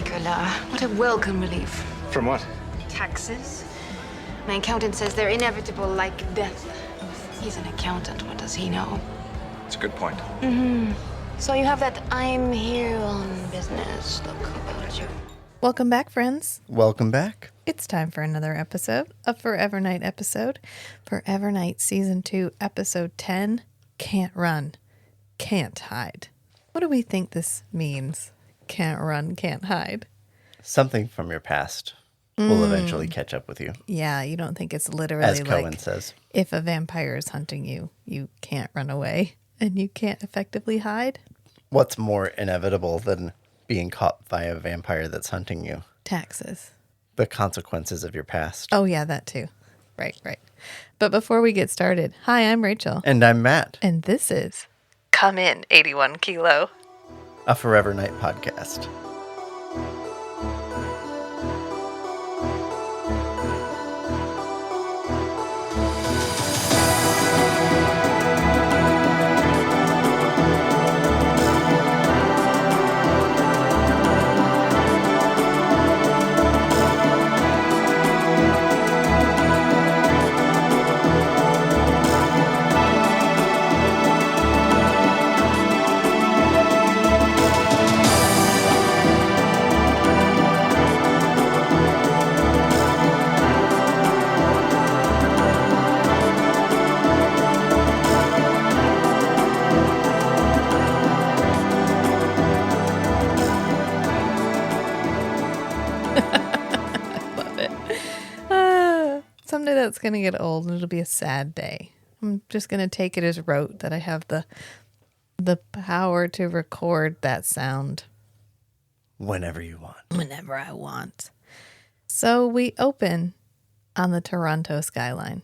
Nicolas. What a welcome relief. From what? Taxes. My accountant says they're inevitable like death. He's an accountant. What does he know? It's a good point. So you have that I'm here on business look about you. Welcome back, friends. Welcome back. It's time for another episode, a Forever Night episode. Forever Night Season 2, Episode 10, Can't Run, Can't Hide. What do we think this means? Can't run, can't hide. Something from your past will eventually catch up with you. Yeah, you don't think it's literally As like Cohen says. if a vampire is hunting you, you can't run away and you can't effectively hide? What's more inevitable than being caught by a vampire that's hunting you? Taxes. The consequences of your past. Oh, yeah, that too. Right. But before we get started, hi, I'm Rachel. And I'm Matt, And this is Come In 81 Kilo. a Forever Night podcast. Love it. Someday that's going to get old and it'll be a sad day. I'm just going to take it as rote that I have the power to record that sound Whenever you want. whenever I want. So we open on the Toronto skyline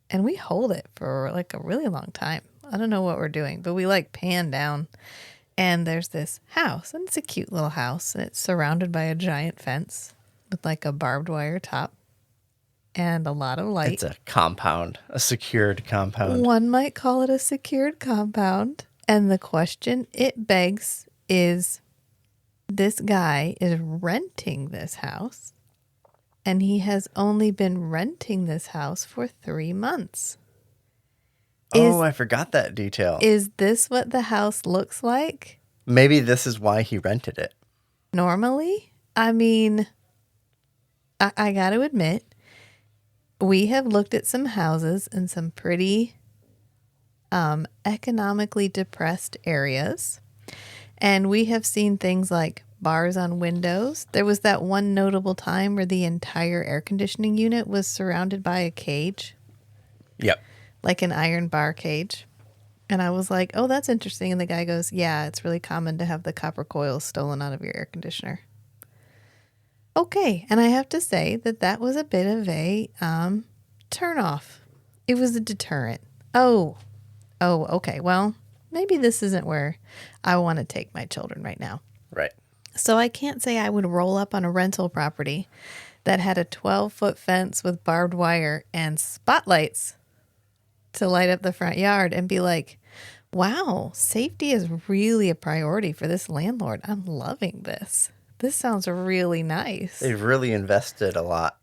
and we hold it for like a really long time. I don't know what we're doing, but we like pan down and there's this house and it's a cute little house and it's surrounded by a giant fence with like a barbed wire top and a lot of light. It's a compound, a secured compound. One might call it a secured compound. And the question it begs is, this guy is renting this house, and he has only been renting this house for 3 months. I forgot that detail. Is this what the house looks like Maybe this is why he rented it. normally? I mean, I got to admit, we have looked at some houses in some pretty economically depressed areas, and we have seen things like bars on windows. There was that one notable time where the entire air conditioning unit was surrounded by a cage, Yep. like an iron bar cage. And I was like, oh, that's interesting. And the guy goes, yeah, it's really common to have the copper coils stolen out of your air conditioner. Okay. And I have to say that was a bit of a turn off. It was a deterrent. Oh, okay. Well, maybe this isn't where I want to take my children right now. Right. So I can't say I would roll up on a rental property that had a 12-foot fence with barbed wire and spotlights to light up the front yard and be like, wow, safety is really a priority for this landlord. I'm loving this. This sounds really nice. They've really invested a lot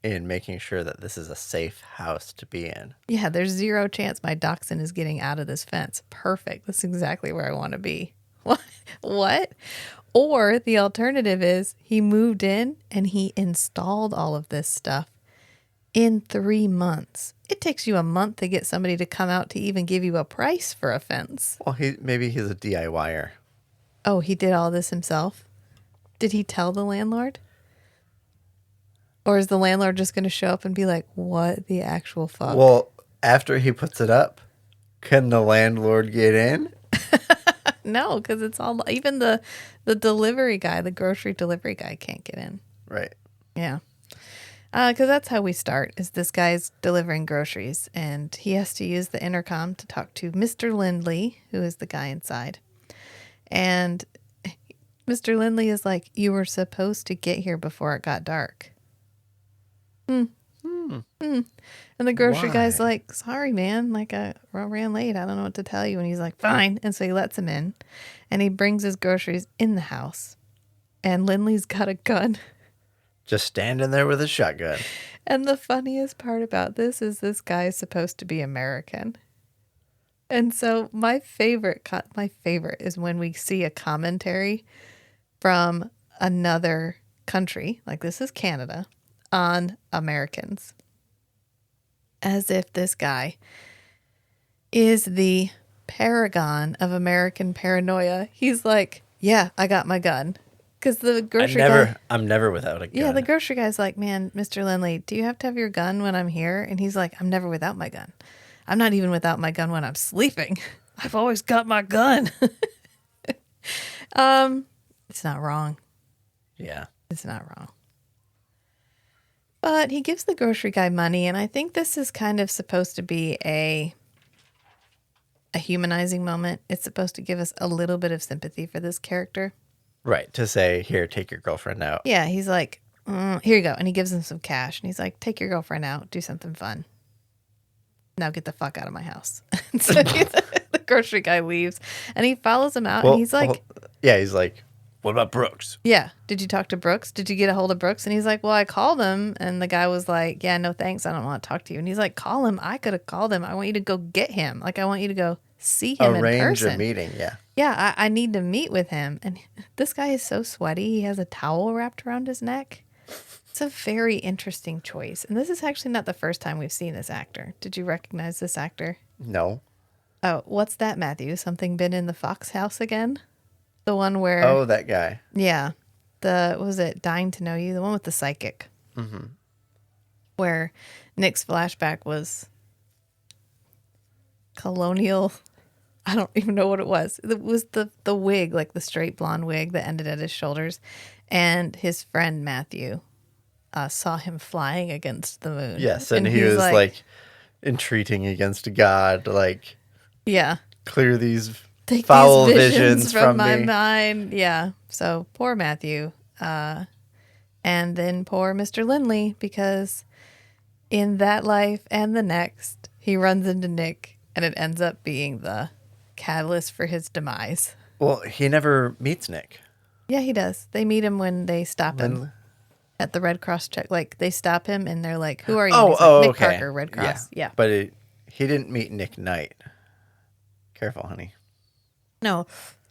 in making sure that this is a safe house to be in. Yeah, there's zero chance my dachshund is getting out of this fence. Perfect. That's exactly where I want to be. What? Or the alternative is he moved in and he installed all of this stuff in 3 months. It takes you a month to get somebody to come out to even give you a price for a fence. Well, maybe he's a DIYer. Oh, he did all this himself? Did he tell the landlord? Or is the landlord just going to show up and be like, what the actual fuck? Well, after he puts it up, can the landlord get in? No, because it's all, even the delivery guy, the grocery delivery guy can't get in. Right. Yeah. Because that's how we start, is this guy's delivering groceries, and he has to use the intercom to talk to Mr. Lindley, who is the guy inside. And Mr. Lindley is like, you were supposed to get here before it got dark. And the grocery Why? guy's like, sorry, man, like I ran late. I don't know what to tell you. And he's like, fine. And so he lets him in and he brings his groceries in the house. and Lindley's got a gun. Just standing there with a shotgun. And the funniest part about this is this guy is supposed to be American. And so my favorite is when we see a commentary from another country, like this is Canada, on Americans. As if this guy is the paragon of American paranoia. He's like, yeah, I got my gun. Because the grocery guy... I'm never without a gun. Yeah, the grocery guy's like, man, Mr. Lindley, do you have to have your gun when I'm here? And he's like, I'm never without my gun. I'm not even without my gun when I'm sleeping. I've always got my gun. It's not wrong. Yeah. It's not wrong. But he gives the grocery guy money, and I think this is kind of supposed to be a humanizing moment. It's supposed to give us a little bit of sympathy for this character. Right. To say, here, take your girlfriend out. Yeah, he's like, here you go. And he gives him some cash, and he's like, take your girlfriend out. Do something fun. Now get the fuck out of my house. So the grocery guy leaves, and he follows him out, and he's like... he's like, what about Brooks? Yeah. Did you talk to Brooks? Did you get a hold of Brooks? And he's like, well, I called him. And the guy was like, yeah, no thanks. I don't want to talk to you. And he's like, call him. I could have called him. I want you to go get him. Like, I want you to go see him in Arrange person. a meeting, yeah. Yeah, I need to meet with him. And this guy is so sweaty. He has a towel wrapped around his neck. It's a very interesting choice. And this is actually not the first time we've seen this actor. Did you recognize this actor? No. Oh, what's that, Matthew? Something been in the Fox house again? The one where... Oh, that guy. Yeah. What was it? Dying to Know You? The one with the psychic. Mm-hmm. Where Nick's flashback was colonial. I don't even know what it was. It was the wig, like the straight blonde wig that ended at his shoulders. And his friend Matthew saw him flying against the moon. Yes, and he was like entreating against God, like, yeah, clear these take foul these visions from my me. mind. Yeah. So poor Matthew. And then poor Mr. Lindley, because in that life and the next, he runs into Nick, and it ends up being the catalyst for his demise. Well, he never meets Nick. Yeah, he does. They meet him when they stop him at the Red Cross check. Like, they stop him, and they're like, who are you? Nick okay. Parker, Red Cross. Yeah. But he didn't meet Nick Knight. Careful, honey. No,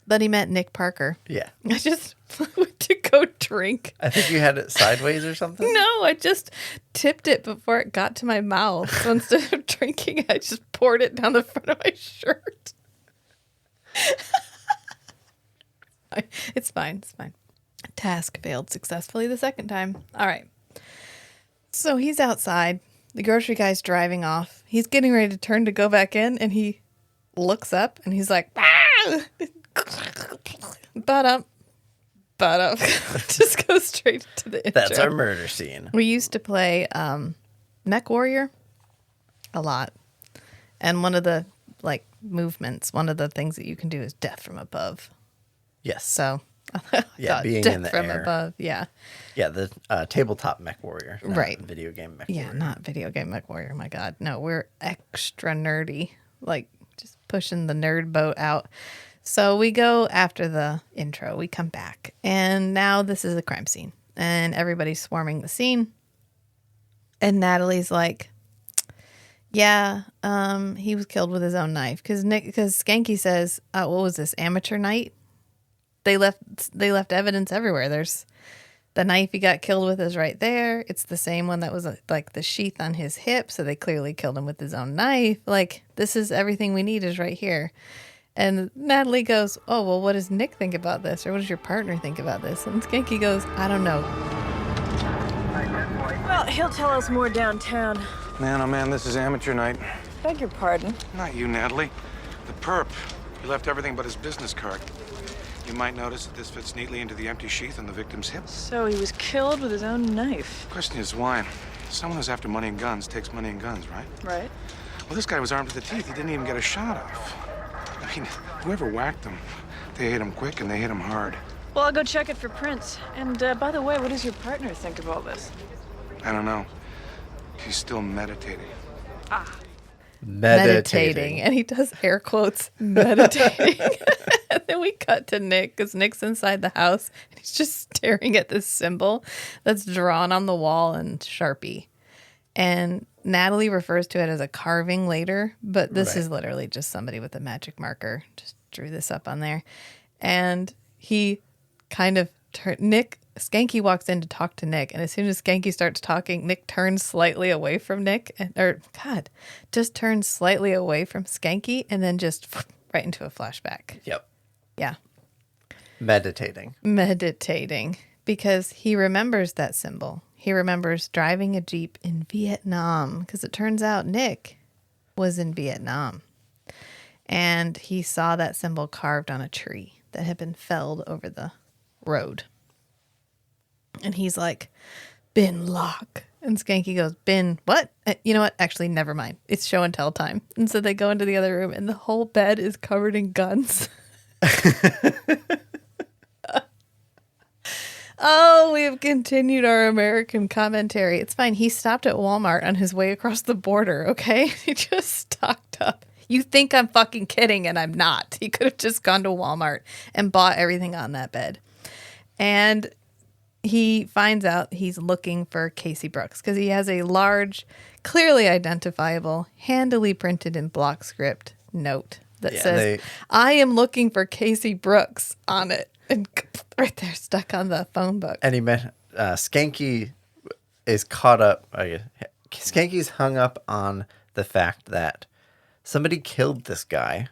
but he met Nick Parker. Yeah. I just went to go drink. I think you had it sideways or something? No, I just tipped it before it got to my mouth. So instead of drinking, I just poured it down the front of my shirt. It's fine. It's fine. Task failed successfully the second time. All right. So he's outside. The grocery guy's driving off. He's getting ready to turn to go back in, and he looks up, and he's like, ah! But just go straight to the intro. That's our murder scene. We used to play Mech Warrior a lot. And one of the movements, one of the things that you can do is death from above. Yes. So yeah, being death in the from air. Above. Yeah. Yeah, the tabletop Mech Warrior. Right. Video game Mech Warrior. Yeah, not video game Mech Warrior. My God. No, we're extra nerdy. Like, just pushing the nerd boat out. So we go after the intro. We come back. And now this is a crime scene. And everybody's swarming the scene. And Natalie's like, yeah, he was killed with his own knife. Because Skanky says, what was this, amateur night? They left evidence everywhere. There's the knife he got killed with is right there. It's the same one that was like the sheath on his hip. So they clearly killed him with his own knife. Like, this is everything we need is right here. And Natalie goes, oh, well, what does Nick think about this? Or what does your partner think about this? And Skanky goes, I don't know. Well, he'll tell us more downtown. Man, oh man, this is amateur night. Beg your pardon. Not you, Natalie. The perp. He left everything but his business card. You might notice that this fits neatly into the empty sheath on the victim's hip. So he was killed with his own knife. Question is why? Someone who's after money and guns takes money and guns, right? Right. Well, this guy was armed to the teeth. He didn't even get a shot off. I mean, whoever whacked him, they hit him quick and they hit him hard. Well, I'll go check it for prints. And by the way, what does your partner think of all this? I don't know. He's still meditating. Meditating. And he does air quotes, meditating. And then we cut to Nick because Nick's inside the house and he's just staring at this symbol that's drawn on the wall in Sharpie. And Natalie refers to it as a carving later, but this is literally just somebody with a magic marker. Just drew this up on there. And he kind of Skanky walks in to talk to Nick. And as soon as Skanky starts talking, Nick turns slightly away from Nick. Just turns slightly away from Skanky and then just right into a flashback. Yep. Yeah. Meditating. Because he remembers that symbol. He remembers driving a Jeep in Vietnam because it turns out Nick was in Vietnam. And he saw that symbol carved on a tree that had been felled over the road. And he's like, bin lock. And Skanky goes, bin what? You know what? Actually, never mind. It's show and tell time. And so they go into the other room and the whole bed is covered in guns. Oh, we have continued our American commentary. It's fine. He stopped at Walmart on his way across the border, okay? He just stocked up. You think I'm fucking kidding, and I'm not. He could have just gone to Walmart and bought everything on that bed. And he finds out he's looking for Casey Brooks because he has a large, clearly identifiable, handily printed in block script note that says, I am looking for Casey Brooks on it. And right there, stuck on the phone book. And he met Skanky is caught up. Skanky's hung up on the fact that somebody killed this guy,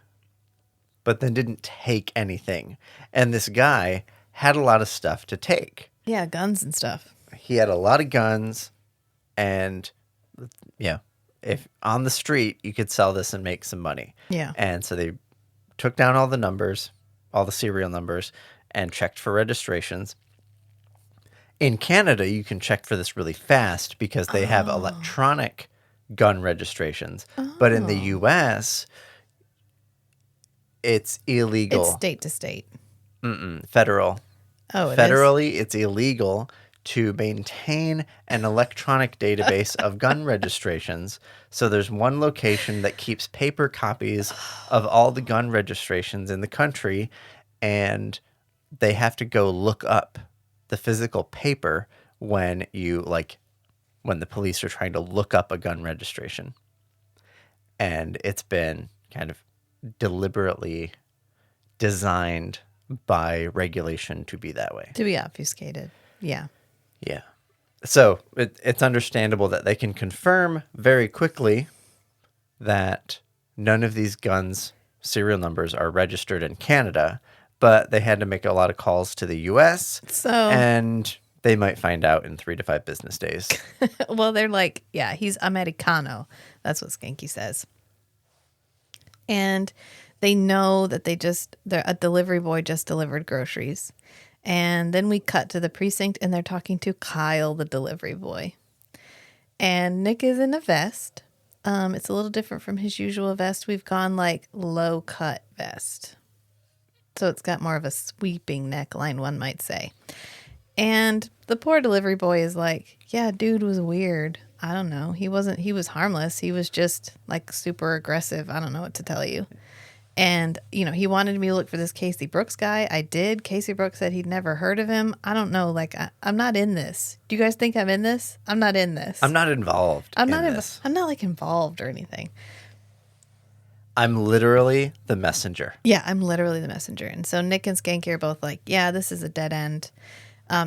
but then didn't take anything. And this guy had a lot of stuff to take. Yeah, guns and stuff. He had a lot of guns, and if on the street you could sell this and make some money. Yeah. And so they took down all the numbers, all the serial numbers, and checked for registrations. In Canada, you can check for this really fast because they have electronic gun registrations. But in the U.S., it's illegal. It's state to state. Federal. Oh, Federally, it's illegal to maintain an electronic database of gun registrations. So there's one location that keeps paper copies of all the gun registrations in the country, and they have to go look up the physical paper when the police are trying to look up a gun registration. And it's been kind of deliberately designed by regulation to be that way. To be obfuscated. Yeah. Yeah. So it's understandable that they can confirm very quickly that none of these guns' serial numbers are registered in Canada, but they had to make a lot of calls to the U.S. And they might find out in 3 to 5 business days. Well, they're like, yeah, he's Americano. That's what Skanky says. And they know that a delivery boy just delivered groceries. And then we cut to the precinct and they're talking to Kyle, the delivery boy. And Nick is in a vest. It's a little different from his usual vest. We've gone like low cut vest. So it's got more of a sweeping neckline, one might say. And the poor delivery boy is like, yeah, dude was weird. I don't know. He was harmless. He was just like super aggressive. I don't know what to tell you. And, he wanted me to look for this Casey Brooks guy. I did. Casey Brooks said he'd never heard of him. I don't know. Like, I'm not in this. Do you guys think I'm in this? I'm not in this. I'm not involved I'm in not this. I'm not like involved or anything. I'm literally the messenger. Yeah, I'm literally the messenger. And so Nick and Skanky are both like, yeah, this is a dead end.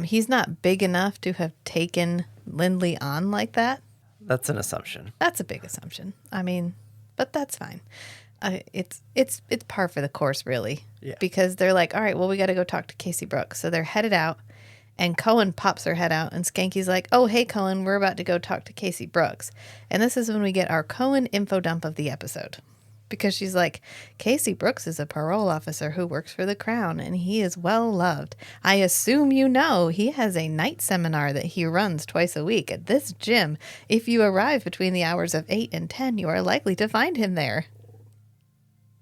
He's not big enough to have taken Lindley on like that. That's an assumption. That's a big assumption. I mean, but that's fine. It's par for the course, really. Yeah. Because they're like, all right, well, we got to go talk to Casey Brooks. So they're headed out, and Cohen pops her head out, and Skanky's like, oh, hey, Cohen, we're about to go talk to Casey Brooks. And this is when we get our Cohen info dump of the episode. Because she's like, Casey Brooks is a parole officer who works for the Crown, and he is well loved. I assume he has a night seminar that he runs twice a week at this gym. If you arrive between the hours of 8 and 10, you are likely to find him there.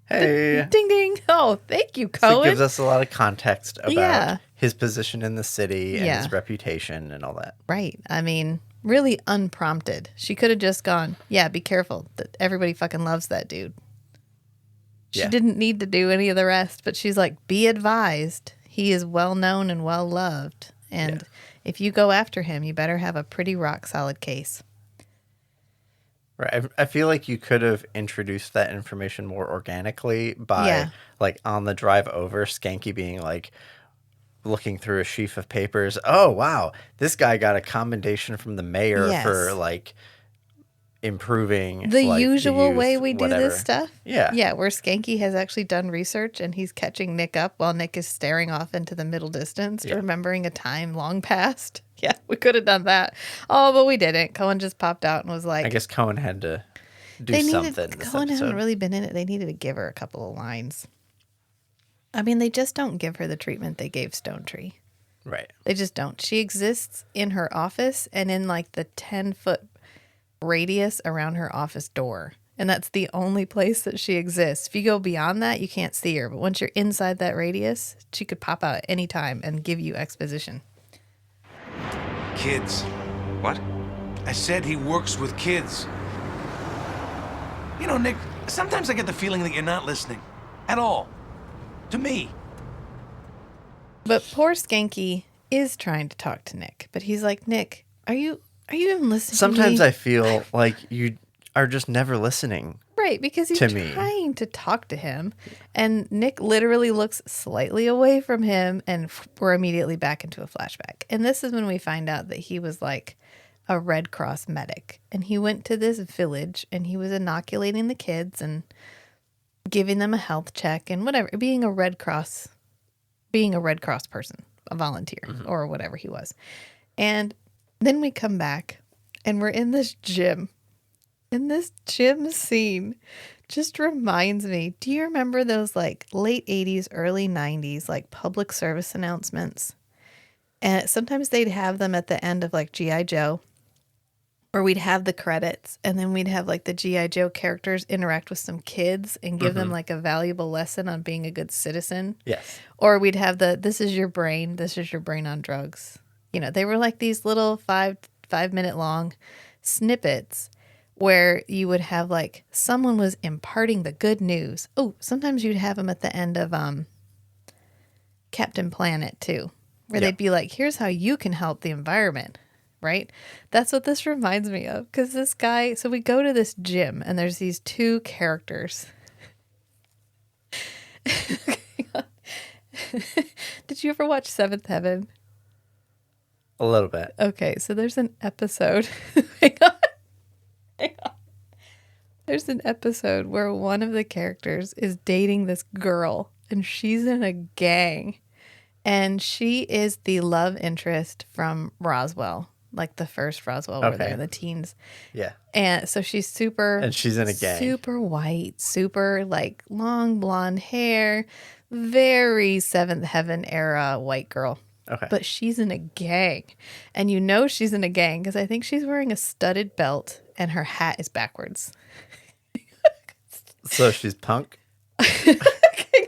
Hey. Ding, ding. Oh, thank you, So Cohen. it gives us a lot of context about Yeah. his position in the city and Yeah. his reputation and all that. Right. I mean, really unprompted. She could have just gone, yeah, be careful. Everybody fucking loves that dude. She Yeah. didn't need to do any of the rest, but she's like, be advised. He is well known and well loved. And if you go after him, you better have a pretty rock solid case. Right. I feel like you could have introduced that information more organically by, Yeah. like, on the drive over, Skanky being like, looking through a sheaf of papers. Oh, wow. This guy got a commendation from the mayor Yes. for, like, improving The like, usual youth, way we do whatever. this stuff. Yeah. Yeah, where Skanky has actually done research and he's catching Nick up while Nick is staring off into the middle distance, remembering a time long past. Yeah, we could have done that. Oh, but we didn't. Cohen just popped out and was like, I guess Cohen had to do they something needed, this Cohen hadn't episode. really been in it. They needed to give her a couple of lines. I mean, they just don't give her the treatment they gave Stone Tree. Right. They just don't. She exists in her office and in like the 10-foot radius around her office door. And that's the only place that she exists. If you go beyond that, you can't see her. But once you're inside that radius, she could pop out at any time and give you exposition. Kids. What? I said he works with kids. You know, Nick, sometimes I get the feeling that you're not listening. At all. To me. But poor Skanky is trying to talk to Nick. But he's like, Nick, are you even listening Sometimes to me? I feel like you are just never listening. Right, because he's to me. trying to talk to him. And Nick literally looks slightly away from him, and we're immediately back into a flashback. And this is when we find out that he was like a Red Cross medic. And he went to this village, and he was inoculating the kids and giving them a health check and whatever. Being a Red Cross person, a volunteer, or whatever he was. And then we come back, and we're in this gym. And this gym scene just reminds me, do you remember those like late 80s, early 90s, like public service announcements? And sometimes they'd have them at the end of like G.I. Joe, or we'd have the credits and then we'd have like the G.I. Joe characters interact with some kids and give them like a valuable lesson on being a good citizen. Yes. Or we'd have this is your brain on drugs. You know, they were like these little 5-minute long snippets where you would have like someone was imparting the good news. Oh, sometimes you'd have them at the end of Captain Planet too, where they'd be like, here's how you can help the environment, right? That's what this reminds me of, because this guy, so we go to this gym and there's these two characters. Did you ever watch Seventh Heaven? A little bit. Okay, so there's an episode. Hang on. There's an episode where one of the characters is dating this girl and she's in a gang. And she is the love interest from Roswell, like the first Roswell where they're in the teens. Yeah. And so she's super... And she's in a gang. Super white, super like long blonde hair, very Seventh Heaven era white girl. Okay. But she's in a gang. And you know she's in a gang because I think she's wearing a studded belt and her hat is backwards. So she's punk? Okay,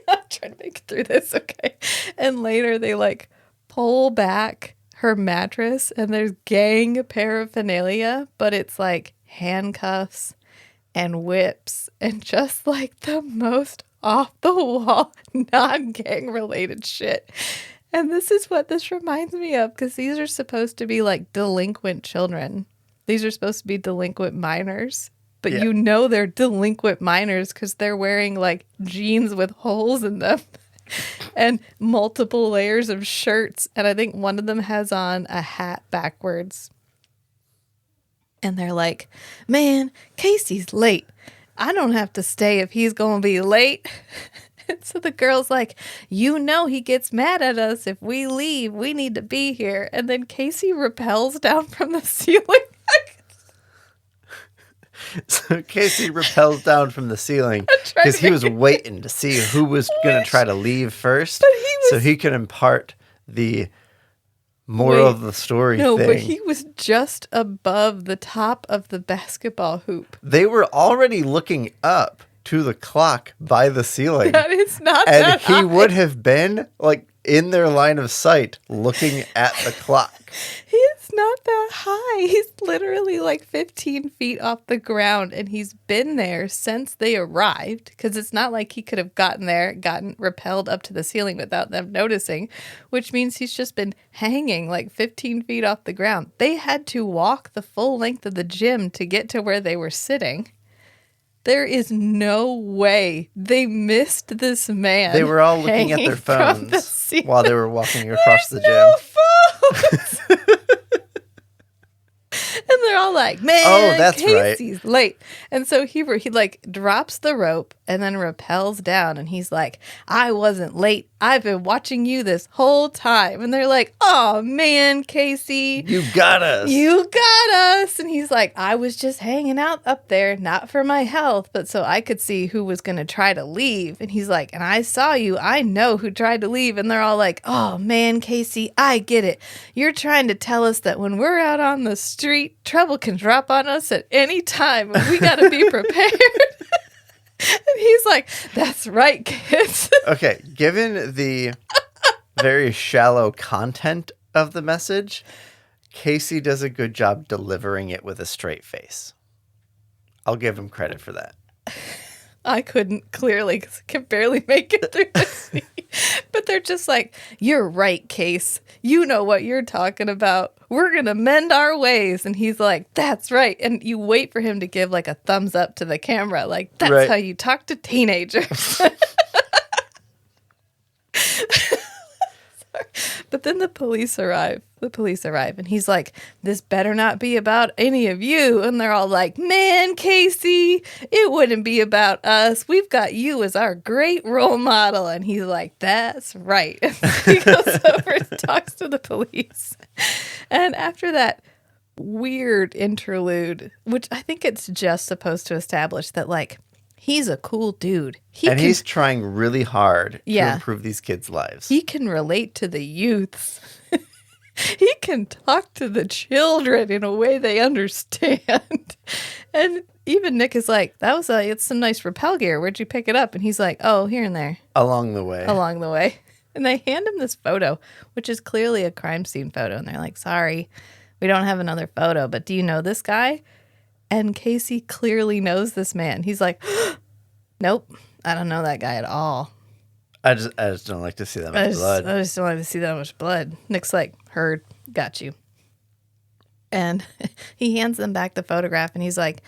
I'm trying to make it through this, okay? And later they like pull back her mattress and there's gang paraphernalia, but it's like handcuffs and whips and just like the most off the wall, non-gang related shit. And this is what this reminds me of, because these are supposed to be like delinquent children. These are supposed to be delinquent minors. But you know they're delinquent minors because they're wearing like jeans with holes in them and multiple layers of shirts. And I think one of them has on a hat backwards. And they're like, man, Casey's late. I don't have to stay if he's going to be late. And so the girl's like, you know he gets mad at us if we leave. We need to be here. And then Casey rappels down from the ceiling. So Casey rappels down from the ceiling because he was waiting to see who was going to try to leave first so he could impart the moral of the story thing. But he was just above the top of the basketball hoop. They were already looking up to the clock by the ceiling. That is not and that he high. would have been like in their line of sight looking at the clock. It's not that high. He's literally like 15 feet off the ground, and he's been there since they arrived, because it's not like he could have gotten rappelled up to the ceiling without them noticing, which means he's just been hanging like 15 feet off the ground. They had to walk the full length of the gym to get to where they were sitting. There is no way they missed this man. They were all looking at their hanging from the phones ceiling. while they were walking across the No gym. phones. And they're all like, man, Oh, that's Casey's late. And so he like drops the rope and then rappels down, and he's like, I wasn't late. I've been watching you this whole time. And they're like, oh man, Casey. You got us. You got us. And he's like, I was just hanging out up there, not for my health, but so I could see who was going to try to leave. And he's like, and I saw you. I know who tried to leave. And they're all like, oh man, Casey, I get it. You're trying to tell us that when we're out on the street, trouble can drop on us at any time, and we got to be prepared. And he's like, that's right, kids. Okay, given the very shallow content of the message, Casey does a good job delivering it with a straight face. I'll give him credit for that. I couldn't, clearly, because I can barely make it through the scene. But they're just like, you're right, Case. You know what you're talking about. We're going to mend our ways. And he's like, that's right. And you wait for him to give like a thumbs up to the camera. Like, that's right. how you talk to teenagers. But then the police arrive. And he's like, this better not be about any of you. And they're all like, man, Casey, it wouldn't be about us. We've got you as our great role model. And he's like, that's right. And he goes over and talks to the police. And after that weird interlude, which I think it's just supposed to establish that, like, he's a cool dude. He's trying really hard to Yeah. improve these kids' lives. He can relate to the youths. He can talk to the children in a way they understand. And even Nick is like, it's some nice rappel gear. Where'd you pick it up? And he's like, oh, here and there. Along the way. And they hand him this photo, which is clearly a crime scene photo. And they're like, sorry, we don't have another photo, but do you know this guy? And Casey clearly knows this man. He's like, nope, I don't know that guy at all. I just don't like to see that much blood. I just don't like to see that much blood. Nick's like, heard, got you. And he hands them back the photograph, and he's like,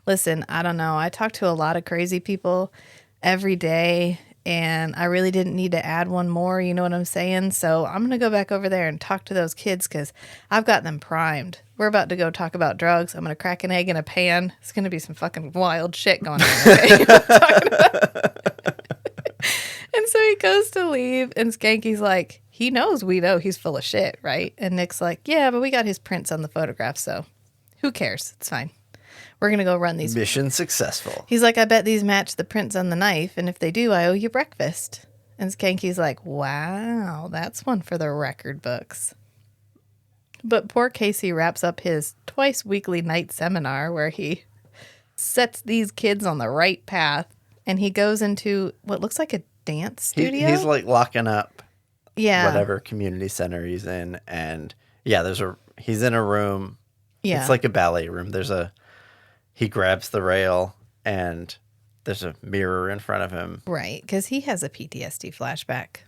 listen, I don't know. I talk to a lot of crazy people every day, and I really didn't need to add one more. You know what I'm saying? So I'm going to go back over there and talk to those kids because I've got them primed. We're about to go talk about drugs. I'm going to crack an egg in a pan. It's going to be some fucking wild shit going on. Okay? You know what I'm talking about? And so he goes to leave, and Skanky's like, he knows we know he's full of shit, right? And Nick's like, yeah, but we got his prints on the photograph, so who cares? It's fine. We're going to go run these. Mission successful. He's like, I bet these match the prints on the knife, and if they do, I owe you breakfast. And Skanky's like, wow, that's one for the record books. But poor Casey wraps up his twice weekly night seminar where he sets these kids on the right path, and he goes into what looks like a dance studio. He's like locking up whatever Yeah. community center he's in, and yeah, he's in a room. Yeah. It's like a ballet room. He grabs the rail, and there's a mirror in front of him. Right, because he has a PTSD flashback.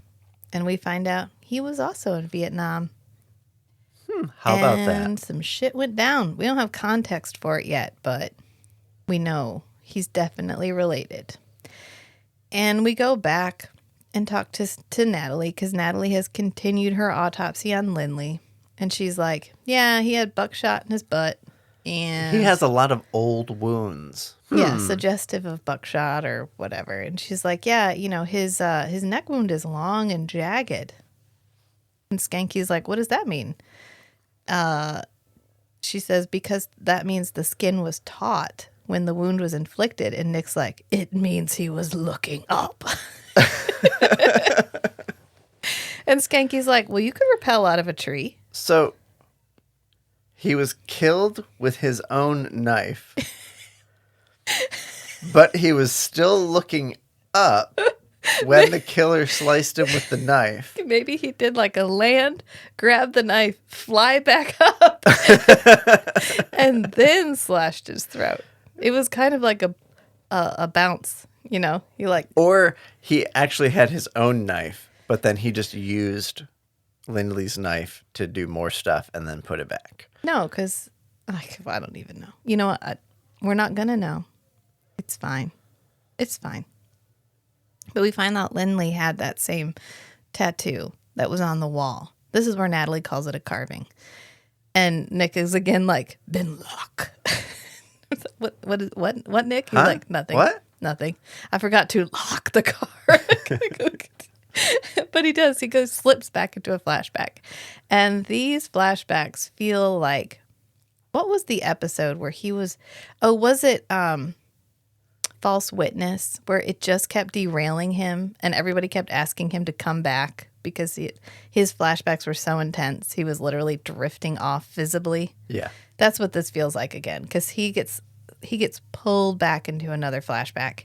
And we find out he was also in Vietnam. How about And that? some shit went down. We don't have context for it yet, but we know he's definitely related. And we go back and talk to Natalie, because Natalie has continued her autopsy on Lindley. And she's like, yeah, he had buckshot in his butt. And He has a lot of old wounds. yeah, suggestive of buckshot or whatever. And she's like, yeah, his neck wound is long and jagged. And Skanky's like, what does that mean? She says, because that means the skin was taut when the wound was inflicted. And Nick's like, it means he was looking up. And Skanky's like, well, you could rappel out of a tree. So he was killed with his own knife, but he was still looking up when the killer sliced him with the knife. Maybe he did like a land, grab the knife, fly back up, and then slashed his throat. It was kind of like a bounce, you know? You like, Or he actually had his own knife, but then he just used Lindley's knife to do more stuff and then put it back. no, because I don't even know. You know what? We're not going to know. It's fine. It's fine. But we find out Lindley had that same tattoo that was on the wall. This is where Natalie calls it a carving. And Nick is again like, been luck. What, Nick? He's Huh? like, nothing. What? Nothing. I forgot to lock the car. But he does. He slips back into a flashback. And these flashbacks feel like, what was the episode where he was, was it False Witness, where it just kept derailing him and everybody kept asking him to come back because his flashbacks were so intense. He was literally drifting off visibly. Yeah. That's what this feels like again, because he gets pulled back into another flashback.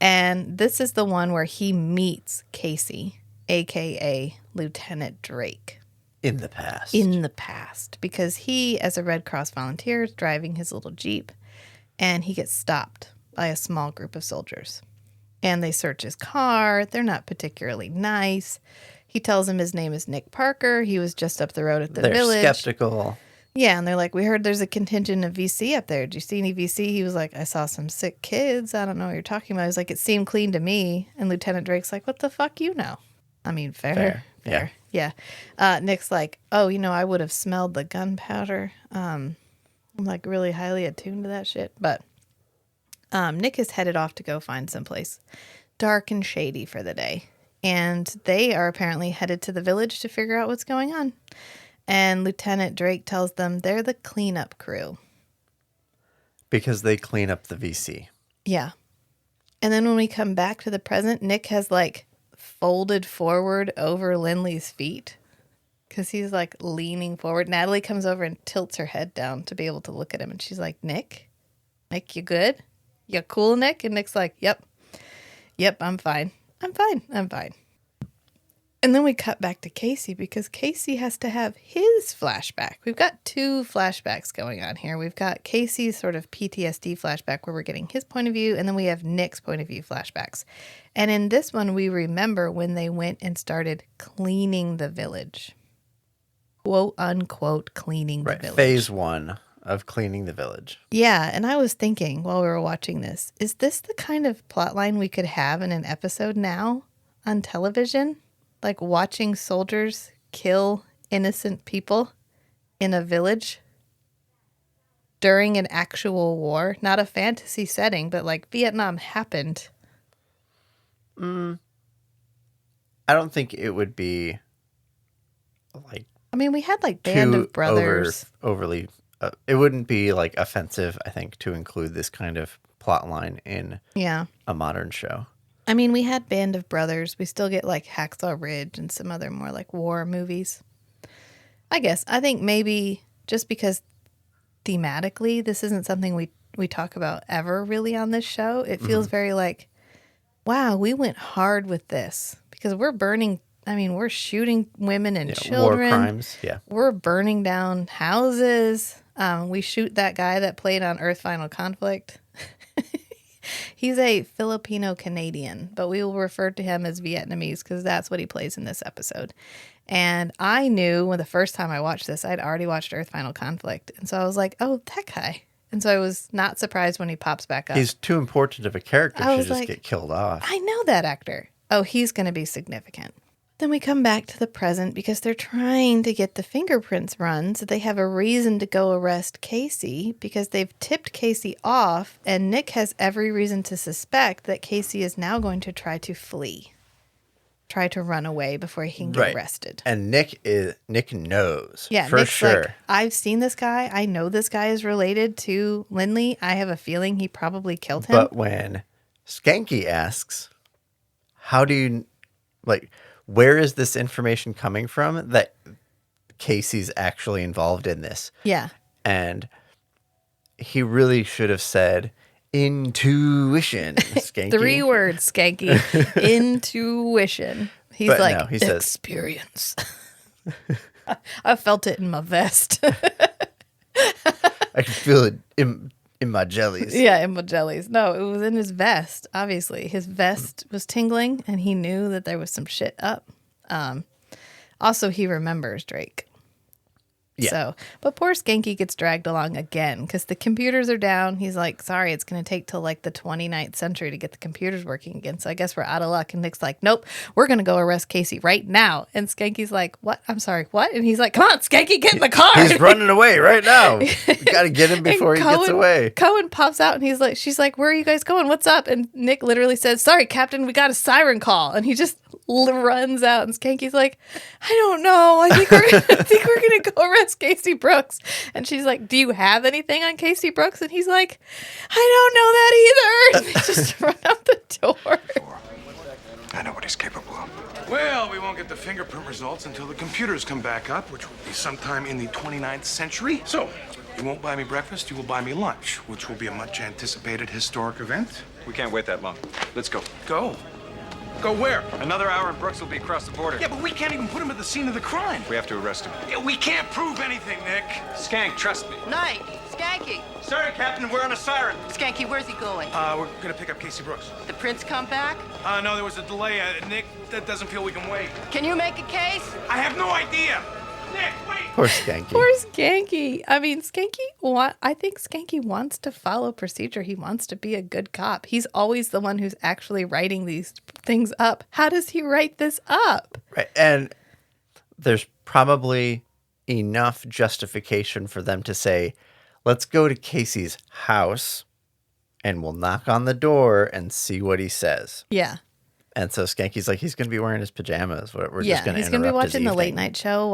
And this is the one where he meets Casey, a.k.a. Lieutenant Drake. In the past. In the past. Because he, as a Red Cross volunteer, is driving his little Jeep, and he gets stopped by a small group of soldiers. And they search his car. They're not particularly nice. He tells them his name is Nick Parker. He was just up the road at the They're village. skeptical. Yeah, and they're like, we heard there's a contingent of VC up there. Did you see any VC? He was like, I saw some sick kids. I don't know what you're talking about. He was like, it seemed clean to me. And Lieutenant Drake's like, what the fuck you know? I mean, fair. Yeah. Nick's like, oh, I would have smelled the gunpowder. I'm like really highly attuned to that shit. But Nick is headed off to go find someplace dark and shady for the day. And they are apparently headed to the village to figure out what's going on. And Lieutenant Drake tells them they're the cleanup crew. Because they clean up the VC. Yeah. And then when we come back to the present, Nick has like folded forward over Lindley's feet because he's like leaning forward. Natalie comes over and tilts her head down to be able to look at him. And she's like, Nick, you good? You cool, Nick? And Nick's like, yep, I'm fine. I'm fine. And then we cut back to Casey because Casey has to have his flashback. We've got two flashbacks going on here. We've got Casey's sort of PTSD flashback where we're getting his point of view, and then we have Nick's point of view flashbacks. And in this one, we remember when they went and started cleaning the village. Quote, unquote, cleaning the village. Phase 1 of cleaning the village. Yeah, and I was thinking while we were watching this, is this the kind of plotline we could have in an episode now on television? Like watching soldiers kill innocent people in a village during an actual war. Not a fantasy setting, but like Vietnam happened. I don't think it would be like... I mean, we had like Band of Brothers. Overly... it wouldn't be like offensive, I think, to include this kind of plot line in a modern show. I mean, we had Band of Brothers. We still get like Hacksaw Ridge and some other more like war movies. I think maybe just because thematically this isn't something we talk about ever really on this show, it feels very like, wow, we went hard with this because we're we're shooting women and children. War crimes, yeah. We're burning down houses. We shoot that guy that played on Earth Final Conflict. He's a Filipino Canadian, but we will refer to him as Vietnamese because that's what he plays in this episode. And I knew when the first time I watched this, I'd already watched Earth Final Conflict. And so I was like, oh, that guy. And so I was not surprised when he pops back up. He's too important of a character to just get killed off. I know that actor. Oh, he's going to be significant. Then we come back to the present because they're trying to get the fingerprints run so they have a reason to go arrest Casey because they've tipped Casey off and Nick has every reason to suspect that Casey is now going to try to flee. Try to run away before he can get arrested. And Nick knows. Yeah, for Nick's sure. Like, I've seen this guy. I know this guy is related to Lindley. I have a feeling he probably killed him. But when Skanky asks, how do you, where is this information coming from that Casey's actually involved in this? Yeah. And he really should have said, Intuition. Skanky. 3 words, Skanky. Intuition. He's But like, no, he says- experience. I felt it in my vest. I can feel it in my jellies. Yeah, in my jellies. No, it was in his vest, obviously. His vest was tingling, and he knew that there was some shit up. Also, he remembers Drake. Yeah. So, but poor Skanky gets dragged along again because the computers are down. He's like, sorry, it's going to take till like the 29th century to get the computers working again. So I guess we're out of luck. And Nick's like, nope, we're going to go arrest Casey right now. And Skanky's like, what? I'm sorry, what? And he's like, come on, Skanky, get in the car. He's running away right now. We got to get him before he gets away. Cohen pops out and he's like, she's like, where are you guys going? What's up? And Nick literally says, sorry, Captain, we got a siren call. And he just runs out. And Skanky's like, I don't know. I think we're going to go arrest Casey Brooks. And she's like, do you have anything on Casey Brooks? And he's like, I don't know that either. And they just run out the door. I know what he's capable of. Well, we won't get the fingerprint results until the computers come back up, which will be sometime in the 29th century. So, you won't buy me breakfast, you will buy me lunch, which will be a much anticipated historic event. We can't wait that long. Let's go. Go. Go where? Another hour and Brooks will be across the border. Yeah, but we can't even put him at the scene of the crime. We have to arrest him. Yeah, we can't prove anything, Nick. Skank, trust me. Night, Skanky. Sorry, Captain, we're on a siren. Skanky, where's he going? We're gonna pick up Casey Brooks. The prince come back? No, there was a delay. Nick, that doesn't feel we can wait. Can you make a case? I have no idea. Nick, wait. Poor Skanky. Poor Skanky. I mean, I think Skanky wants to follow procedure. He wants to be a good cop. He's always the one who's actually writing these things up. How does he write this up? Right. And there's probably enough justification for them to say, let's go to Casey's house and we'll knock on the door and see what he says. Yeah. And so Skanky's like, he's going to be wearing his pajamas. We're just going to he's going to be interrupt his watching the late evening. night show,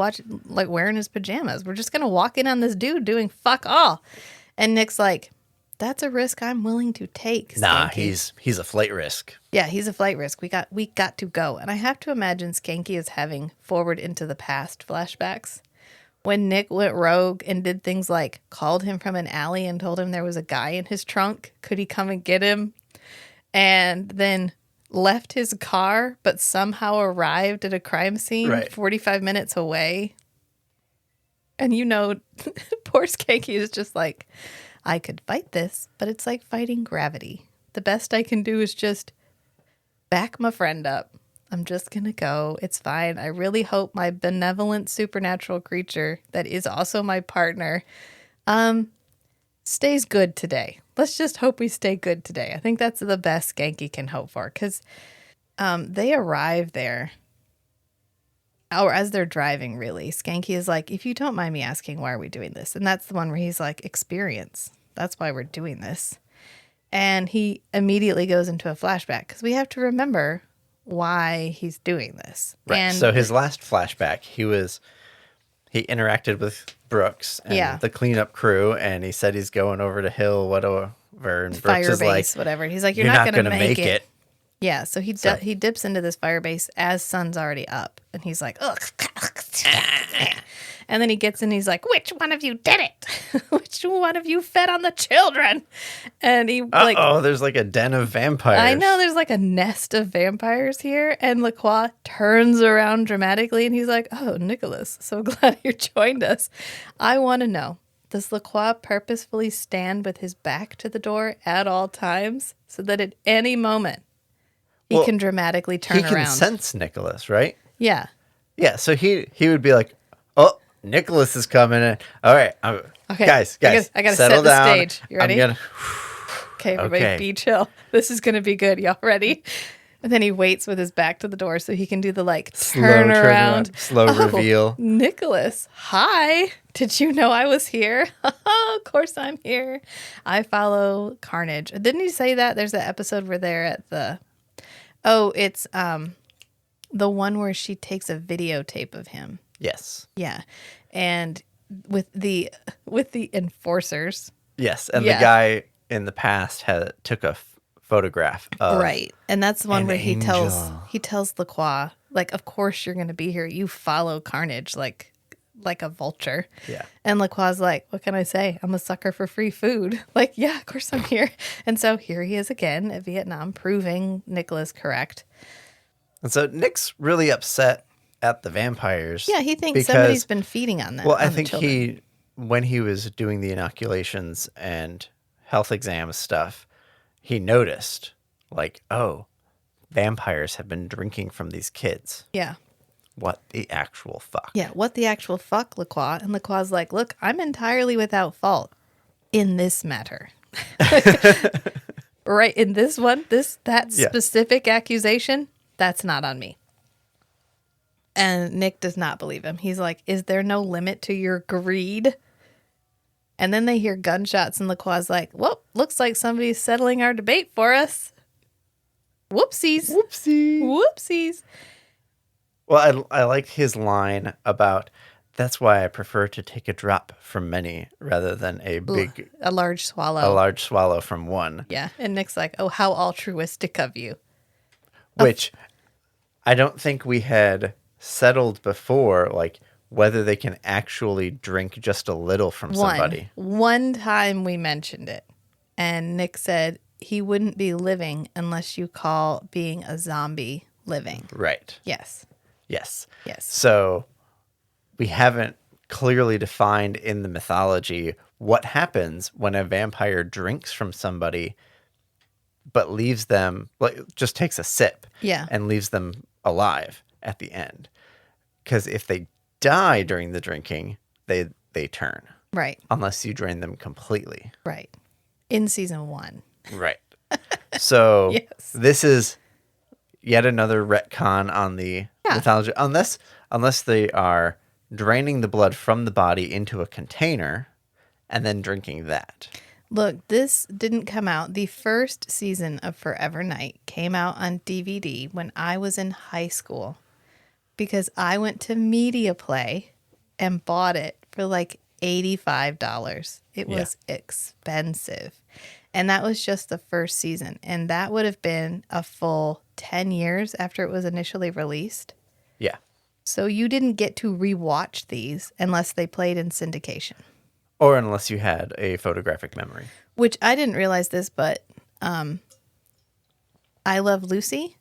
like wearing his pajamas. We're just going to walk in on this dude doing fuck all. And Nick's like, that's a risk I'm willing to take. Nah, Skanky." he's a flight risk. Yeah, he's a flight risk. We got to go. And I have to imagine Skanky is having forward into the past flashbacks. When Nick went rogue and did things like called him from an alley and told him there was a guy in his trunk. Could he come and get him? And then left his car, but somehow arrived at a crime scene Right. 45 minutes away. And poor Skanky is just like, I could fight this, but it's like fighting gravity. The best I can do is just back my friend up. I'm just going to go. It's fine. I really hope my benevolent supernatural creature that is also my partner stays good today. Let's just hope we stay good today. I think that's the best Skanky can hope for because they arrive there. Or as they're driving, really. Skanky is like, if you don't mind me asking, why are we doing this? And that's the one where he's like, experience. That's why we're doing this. And he immediately goes into a flashback because we have to remember why he's doing this. Right. And So his last flashback, he interacted with Brooks and Yeah. the cleanup crew, and he said he's going over to Hill, whatever. And Brooks fire is base, like, whatever. He's like, you're you're not going to gonna make it. Yeah, so he dips into this fire base as sun's already up, and he's like, ugh. And then he gets in, he's like, which one of you did it? Which one of you fed on the children? And he there's like a den of vampires. I know there's like a nest of vampires here, and Lacroix turns around dramatically, and he's like, oh, Nicholas, so glad you joined us. I want to know, does Lacroix purposefully stand with his back to the door at all times so that at any moment he can dramatically turn around? He can sense Nicholas, right? Yeah. Yeah, so he would be like, oh, Nicholas is coming in. All right, Okay. guys, I gotta settle set the down. stage. You ready? Okay, everybody, Okay. be chill. This is gonna be good. Y'all ready? And then he waits with his back to the door so he can do the turn around. Slow reveal. Nicholas, hi. Did you know I was here? Of course I'm here. I follow Carnage. Didn't he say that? There's that episode where they're at the... Oh, it's the one where she takes a videotape of him. Yes. Yeah. And with the enforcers. Yes, and Yeah. the guy in the past took a photograph of Right. And that's the one an where he angel. tells Lacroix, like, of course you're going to be here. You follow Carnage. Like, like a vulture. Yeah. And LaCroix's like, what can I say? I'm a sucker for free food. Like, yeah, of course I'm here. And so here he is again at Vietnam, proving Nicola's correct. And so Nick's really upset at the vampires. Yeah, he thinks because, somebody's been feeding on them. Well, I on the think children. when he was doing the inoculations and health exam stuff, he noticed, like, oh, vampires have been drinking from these kids. Yeah. What the actual fuck? Yeah, what the actual fuck, LaCroix? And LaCroix's like, look, I'm entirely without fault in this matter. Right, in this one, that specific accusation, that's not on me. And Nick does not believe him. He's like, is there no limit to your greed? And then they hear gunshots, and LaCroix's like, well, looks like somebody's settling our debate for us. Whoopsies. Whoopsies. Well, I like his line about, that's why I prefer to take a drop from many rather than a large swallow. From one. Yeah. And Nick's like, oh, how altruistic of you. Which I don't think we had settled before, like whether they can actually drink just a little from somebody. One time we mentioned it, and Nick said he wouldn't be living unless you call being a zombie living. Right. Yes. Yes. Yes. So we haven't clearly defined in the mythology what happens when a vampire drinks from somebody but leaves them, like, just takes a sip and leaves them alive at the end. Because if they die during the drinking, they turn. Right. Unless you drain them completely. Right. In season 1. Right. So Yes. this is yet another retcon on the mythology. Unless they are draining the blood from the body into a container and then drinking that. Look, this didn't come out. The first season of Forever Night came out on DVD when I was in high school because I went to Media Play and bought it for like $85. It was expensive. And that was just the first season. And that would have been a full 10 years after it was initially released. Yeah. So you didn't get to rewatch these unless they played in syndication. Or unless you had a photographic memory. Which I didn't realize this, but I Love Lucy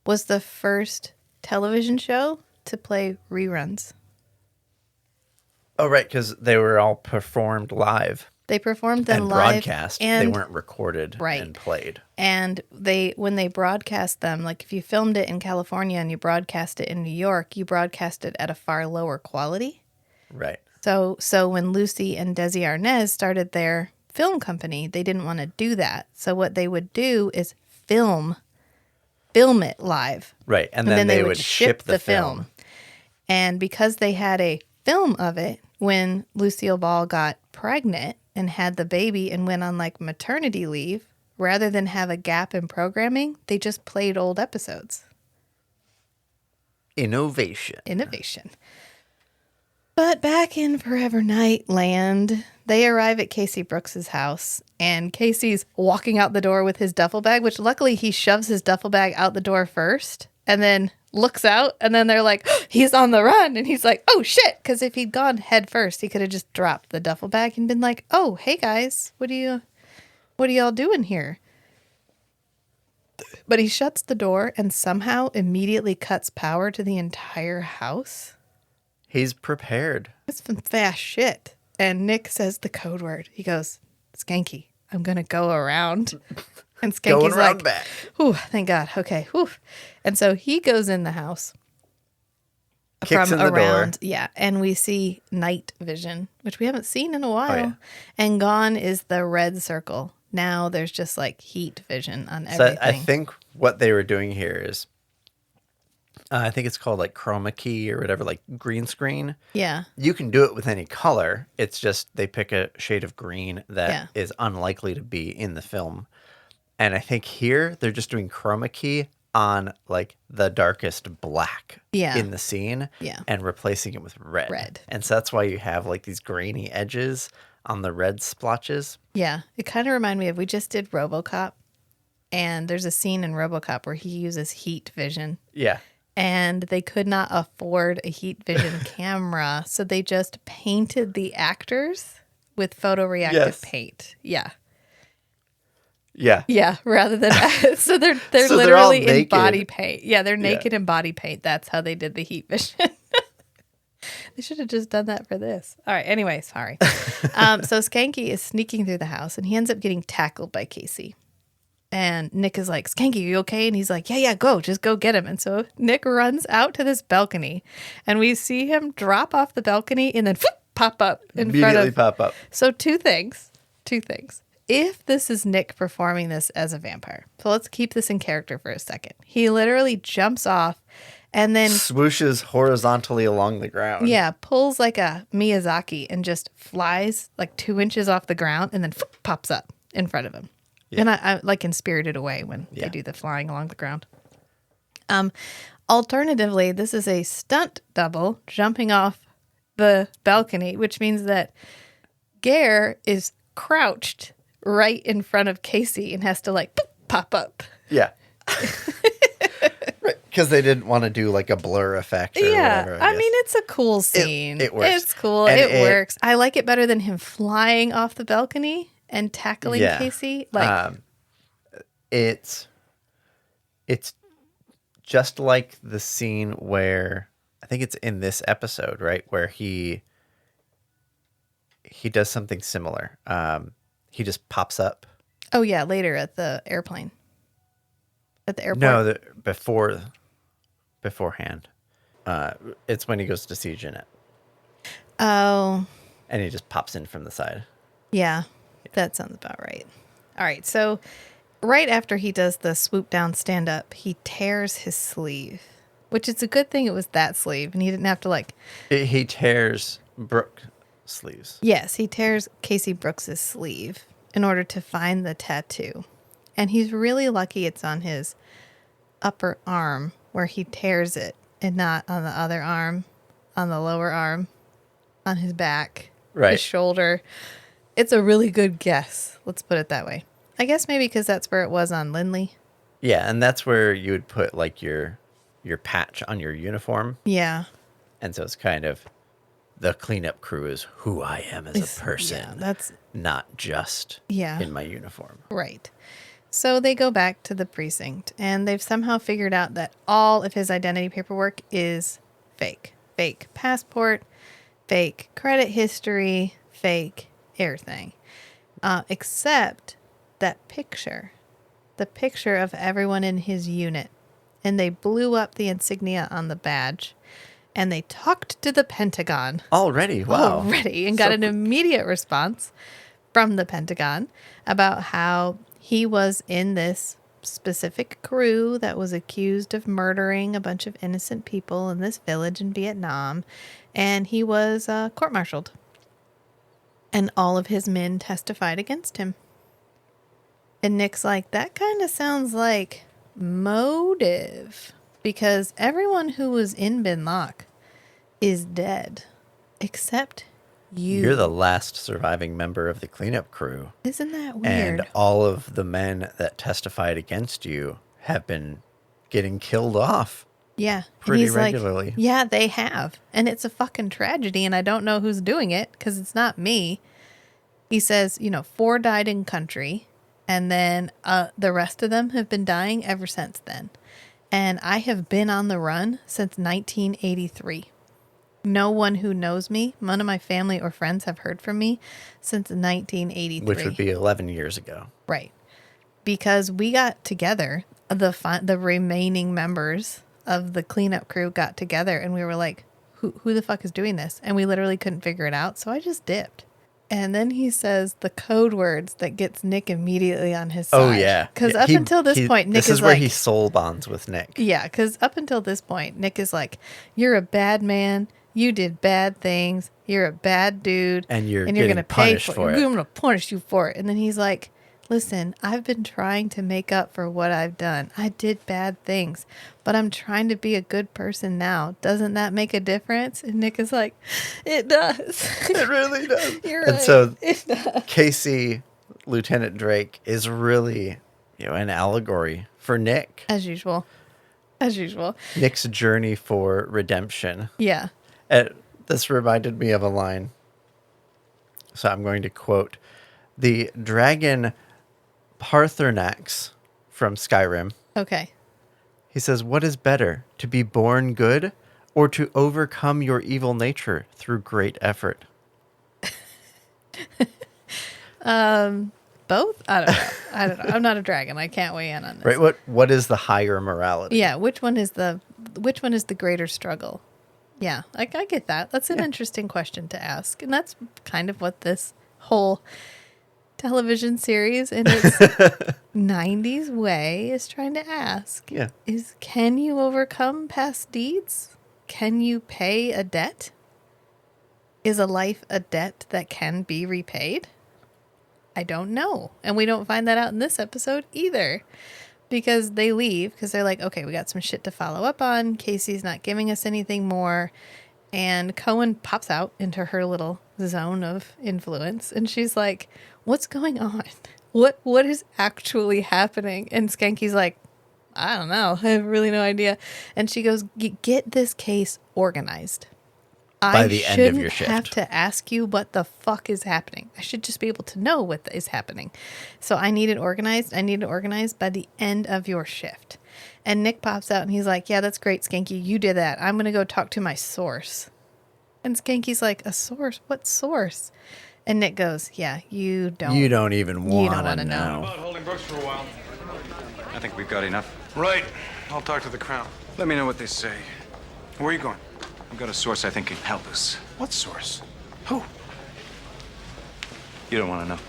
was the first television show to play reruns. Oh, right, because they were all performed live. They performed them and live broadcast. and they weren't recorded and played. And when they broadcast them, like if you filmed it in California and you broadcast it in New York, you broadcast it at a far lower quality. Right. So when Lucy and Desi Arnaz started their film company, they didn't want to do that. So what they would do is film it live. Right. And then they would ship the film. And because they had a film of it, when Lucille Ball got pregnant and had the baby and went on like maternity leave, rather than have a gap in programming, they just played old episodes. Innovation. But back in Forever Night land, they arrive at Casey Brooks's house, and Casey's walking out the door with his duffel bag, which luckily he shoves his duffel bag out the door first and then looks out, and then they're like, oh, he's on the run, and he's like, oh shit, because if he'd gone head first, he could have just dropped the duffel bag and been like, oh, hey guys, what are y'all doing here? But he shuts the door and somehow immediately cuts power to the entire house. He's prepared. That's some fast shit. And Nick says the code word. He goes, Skanky, I'm going to go around. And Skanky's like, back. Whew, thank God. Okay. Whew. And so he goes in the house. Kicks in the door. Yeah. And we see night vision, which we haven't seen in a while. Oh, yeah. And gone is the red circle. Now there's just like heat vision on everything. So I think what they were doing here is, I think it's called like chroma key or whatever, like green screen. Yeah. You can do it with any color. It's just they pick a shade of green that is unlikely to be in the film. And I think here they're just doing chroma key on like the darkest black in the scene and replacing it with red. And so that's why you have like these grainy edges on the red splotches. Yeah. It kind of reminded me of, we just did RoboCop, and there's a scene in RoboCop where he uses heat vision. Yeah. and they could not afford a heat vision camera, so they just painted the actors with photoreactive Yes. paint. Yeah. Yeah. Yeah, rather than so they're So they're all literally in naked. body paint. Yeah, they're naked in body paint. That's how they did the heat vision. They should have just done that for this. All right. Anyway, sorry. So Skanky is sneaking through the house, and he ends up getting tackled by Casey. And Nick is like, Skanky, you okay? And he's like, yeah, go. Just go get him. And so Nick runs out to this balcony, and we see him drop off the balcony and then pop up in front Immediately of. pop up. So two things. If this is Nick performing this as a vampire, so let's keep this in character for a second. He literally jumps off and then Swooshes horizontally along the ground. pulls like a Miyazaki and just flies like 2 inches off the ground and then pops up in front of him. Yeah. And I like in Spirited Away when they do the flying along the ground. Alternatively, this is a stunt double jumping off the balcony, which means that Gare is crouched right in front of Casey and has to like pop up. Yeah. Because they didn't want to do like a blur effect or whatever. I mean, it's a cool scene. It works. It's cool. And it works. I like it better than him flying off the balcony and tackling Casey. Like, it's just like the scene where I think it's in this episode, right, where he does something similar. He just pops up. oh yeah, later at the airplane. At the airport. No, beforehand. It's when he goes to see Jeanette. Oh. And he just pops in from the side. Yeah, that sounds about right. All right, so right after he does the swoop down stand up, he tears his sleeve, which is a good thing it was that sleeve and he didn't have to like. He tears Brooke sleeves. Yes, he tears Casey Brooks's sleeve in order to find the tattoo. And he's really lucky it's on his upper arm where he tears it and not on the other arm, on the lower arm, on his back, Right. his shoulder. It's a really good guess. Let's put it that way. I guess maybe because that's where it was on Lindley. Yeah, and that's where you would put like your patch on your uniform. Yeah. And so it's kind of the cleanup crew is who I am as a person. Yeah, that's not just in my uniform. right. So they go back to the precinct and they've somehow figured out that all of his identity paperwork is fake. Fake passport, fake credit history, fake everything. Except that picture. The picture of everyone in his unit. And they blew up the insignia on the badge. And they talked to the Pentagon. Already, wow. And got an immediate response from the Pentagon about how he was in this specific crew that was accused of murdering a bunch of innocent people in this village in Vietnam. And he was court-martialed. And all of his men testified against him. And Nick's like, that kind of sounds like motive. Because everyone who was in Bin Lok is dead. Except you. You're the last surviving member of the cleanup crew. Isn't that weird? And all of the men that testified against you have been getting killed off. Yeah. Pretty And he's regularly. Like, yeah, they have. And it's a fucking tragedy. And I don't know who's doing it because it's not me. He says, 4 died in country. And then the rest of them have been dying ever since then. And I have been on the run since 1983. No one who knows me, none of my family or friends have heard from me since 1983. Which would be 11 years ago. Right. Because we got together, the remaining members of the cleanup crew got together and we were like, who the fuck is doing this? And we literally couldn't figure it out. So I just dipped. And then he says the code words that gets Nick immediately on his side. Oh, yeah. Because up until this point, Nick this is is where like, he soul bonds with Nick. yeah, because up until this point, Nick is like, you're a bad man. You did bad things. You're a bad dude. And you're going getting to pay punished for it. I'm going to punish you for it. And then he's like, listen, I've been trying to make up for what I've done. I did bad things, but I'm trying to be a good person now. Doesn't that make a difference? And Nick is like, it does. It really does. You're and right. so It does. Casey, Lieutenant Drake, is really, an allegory for Nick. As usual. As usual. Nick's journey for redemption. Yeah. This reminded me of a line. So I'm going to quote the dragon Parthenax from Skyrim. Okay. He says, "What is better, to be born good or to overcome your evil nature through great effort?" Both? I don't know. I'm not a dragon. I can't weigh in on this. Right? What is the higher morality? Yeah. Which one is the greater struggle? Yeah. I get that. That's an interesting question to ask. And that's kind of what this whole television series in its 90s way is trying to ask. Yeah. Is, can you overcome past deeds? Can you pay a debt? Is a life a debt that can be repaid? I don't know. And we don't find that out in this episode either. Because they leave, because they're like, okay, we got some shit to follow up on. Casey's not giving us anything more. And Cohen pops out into her little zone of influence. And she's like, what's going on? What is actually happening? And Skanky's like, I don't know. I have really no idea. And she goes, get this case organized. By the end of your shift. I shouldn't have to ask you what the fuck is happening. I should just be able to know what is happening. So I need it organized. I need it organized by the end of your shift. And Nick pops out and he's like, yeah, that's great, Skanky. You did that. I'm going to go talk to my source. And Skanky's like, a source? What source? And Nick goes, yeah, you don't even want to wanna know. About holding Brooks for a while. I think we've got enough. Right. I'll talk to the Crown. Let me know what they say. Where are you going? I've got a source I think can help us. What source? Who? You don't want to know.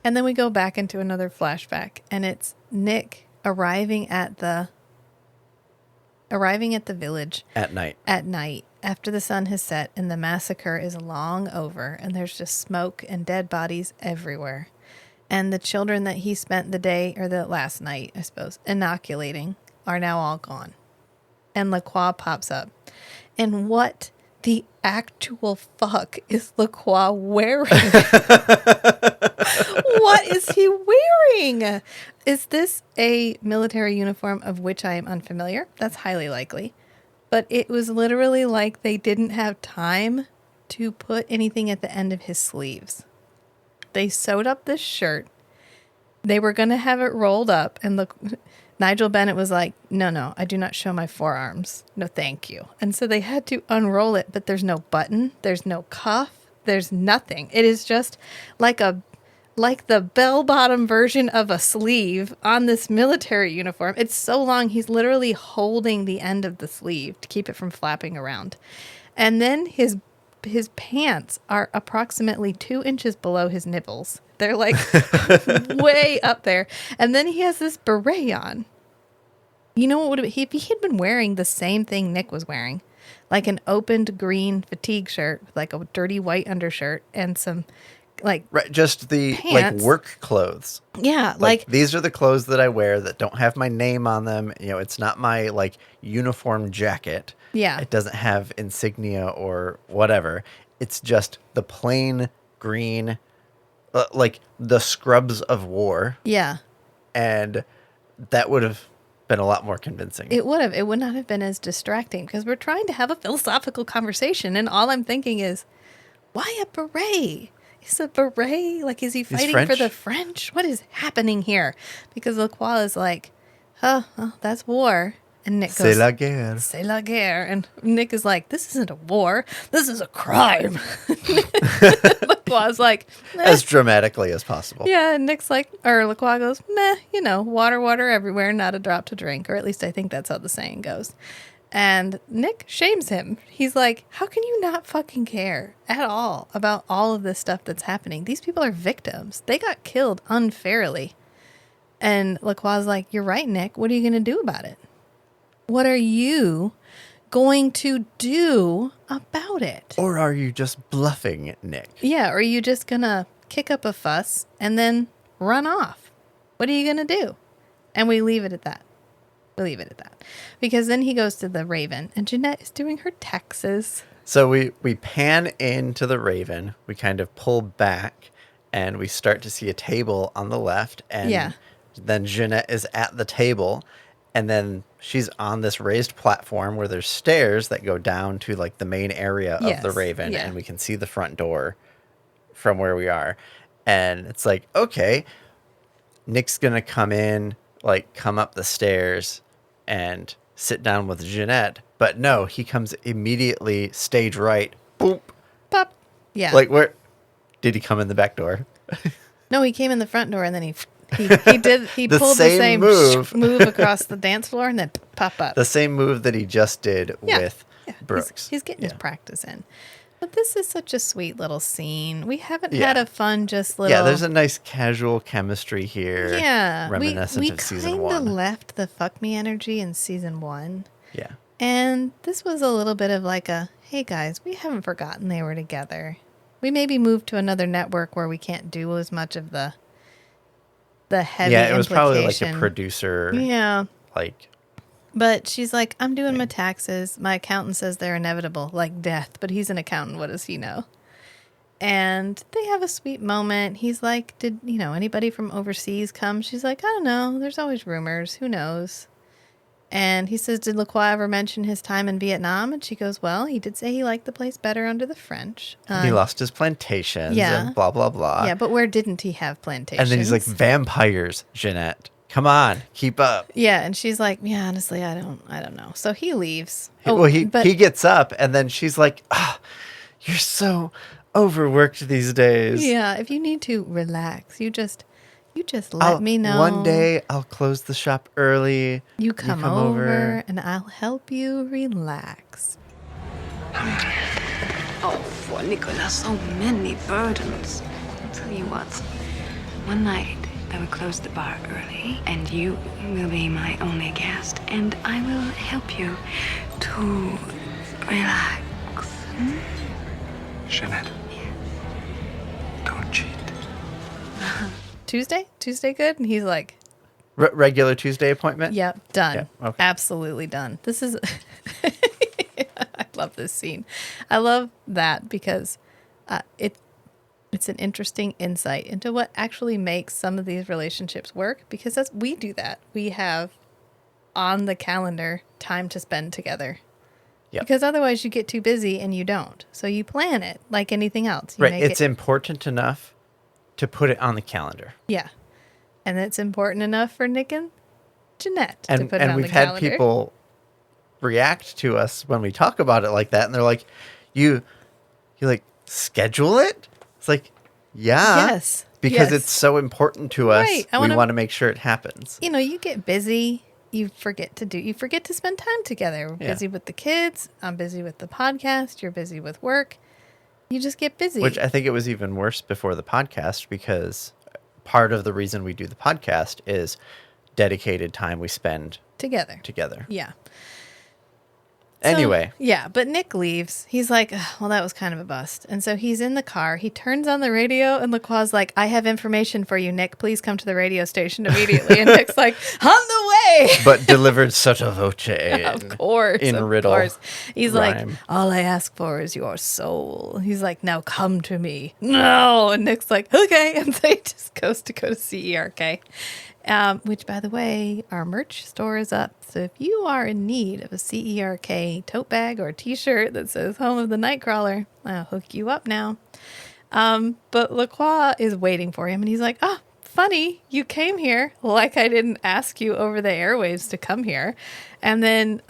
And then we go back into another flashback, and it's Nick arriving at the village At night. after the sun has set and the massacre is long over, and there's just smoke and dead bodies everywhere. And the children that he spent the day, or the last night, I suppose, inoculating are now all gone. And LaCroix pops up. And what the actual fuck is LaCroix wearing? What is he wearing? Is this a military uniform of which I am unfamiliar? That's highly likely. But it was literally like they didn't have time to put anything at the end of his sleeves. They sewed up this shirt. They were going to have it rolled up, and look, Nigel Bennett was like, no, I do not show my forearms. No, thank you. And so they had to unroll it, but there's no button. There's no cuff. There's nothing. It is just like the bell-bottom version of a sleeve on this military uniform. It's so long, he's literally holding the end of the sleeve to keep it from flapping around. And then his pants are approximately 2 inches below his nipples. They're like way up there. And then he has this beret on. You know what would have, if he had been wearing the same thing Nick was wearing, like an opened green fatigue shirt with like a dirty white undershirt and some like Right, just the pants. like work clothes. Yeah, Like like these are the clothes that I wear that don't have my name on them. You know, it's not my like uniform jacket. Yeah. It doesn't have insignia or whatever. It's just the plain green, like the scrubs of war. yeah. And that would have been a lot more convincing. It would have. It would not have been as distracting because we're trying to have a philosophical conversation, and all I'm thinking is, why a beret? Is a beret like, is he fighting for French? the French? What is happening here? Because LaCroix is like, oh, that's war, and Nick C'est goes, la guerre. C'est la guerre, and Nick is like, this isn't a war, this is a crime. LaCroix is like, As dramatically as possible. yeah, and Nick's like, or LaCroix goes, meh, water everywhere, not a drop to drink. Or at least I think that's how the saying goes. And Nick shames him. He's like, how can you not fucking care at all about all of this stuff that's happening? These people are victims. They got killed unfairly. And LaCroix's like, you're right, Nick. What are you going to do about it? What are you going to do about it? Or are you just bluffing, Nick? Yeah, or are you just going to kick up a fuss and then run off? What are you going to do? And we leave it at that. Because then he goes to the Raven, and Jeanette is doing her taxes. So we pan into the Raven. We kind of pull back, and we start to see a table on the left. And Yeah. then Jeanette is at the table, and then she's on this raised platform where there's stairs that go down to like the main area of the Yes, Raven, yeah. and we can see the front door from where we are. And it's like, okay, Nick's gonna come in, like come up the stairs and sit down with Jeanette. But no, he comes immediately stage right. Boop. Pop. Yeah. Like, where did he come in the back door? No, he came in the front door and then he pulled the same same move across the dance floor and then pop up. The same move that he just did Yeah. with Yeah. Brooks. He's getting his practice in. But this is such a sweet little scene. We haven't Yeah. had a fun, just little. Yeah, there's a nice casual chemistry here. Yeah, Reminiscent of season we kind of 1. left the fuck me energy in season 1, Yeah. and this was a little bit of like a, hey guys, we haven't forgotten they were together. We maybe moved to another network where we can't do as much of the heavy. Yeah, it was probably like a implication. producer. Yeah, Like, but she's like, I'm doing my taxes. My accountant says they're inevitable, like death. But he's an accountant. What does he know? And they have a sweet moment. He's like, did, anybody from overseas come? She's like, I don't know. There's always rumors. Who knows? And he says, did Lacroix ever mention his time in Vietnam? And she goes, well, he did say he liked the place better under the French. he lost his plantations yeah. and blah, blah, blah. Yeah, but where didn't he have plantations? And then he's like, vampires, Jeanette. Come on, keep up. yeah, and she's like, yeah, honestly, I don't know. So he leaves. He but gets up, and then she's like, you're so overworked these days. yeah, if you need to relax, you just let me know. One day I'll close the shop early. You come over and I'll help you relax. Oh, for Nicolas, so many burdens. I'll tell you what. One night, I will close the bar early, and you will be my only guest, and I will help you to relax. Jeanette. Don't cheat. Tuesday good? And he's like, Regular Tuesday appointment? yep, done. Yeah, okay. Absolutely done. This is, I love this scene. I love that because it's an interesting insight into what actually makes some of these relationships work, because we do that. We have on the calendar time to spend together. Yep. Because otherwise you get too busy and you don't. So you plan it like anything else. You Right. make It's it, important enough to put it on the calendar. yeah. And it's important enough for Nick and Jeanette to put it on And the we've had calendar. people react to us when we talk about it like that, and they're like, you like schedule it? It's like, yeah. Yes. Because yes. it's so important to us. Right. We want to make sure it happens. You get busy. You forget to spend time together. We're Yeah. busy with the kids. I'm busy with the podcast. You're busy with work. You just get busy. Which I think it was even worse before the podcast, because part of the reason we do the podcast is dedicated time we spend together. Yeah. Anyway. So, yeah, but Nick leaves. He's like, well, that was kind of a bust. And so he's in the car. He turns on the radio, and Lacroix's like, I have information for you, Nick. Please come to the radio station immediately. And Nick's like, on the way. But delivered sotto voce. Of course. In of riddle. Course. He's rhyme. like, all I ask for is your soul. He's like, now come to me. No. And Nick's like, okay. And so he just goes to CERK. Which, by the way, our merch store is up. So if you are in need of a CERK tote bag or a t-shirt that says Home of the Nightcrawler, I'll hook you up now. But Lacroix is waiting for him, and he's like, funny, you came here like I didn't ask you over the airwaves to come here. And then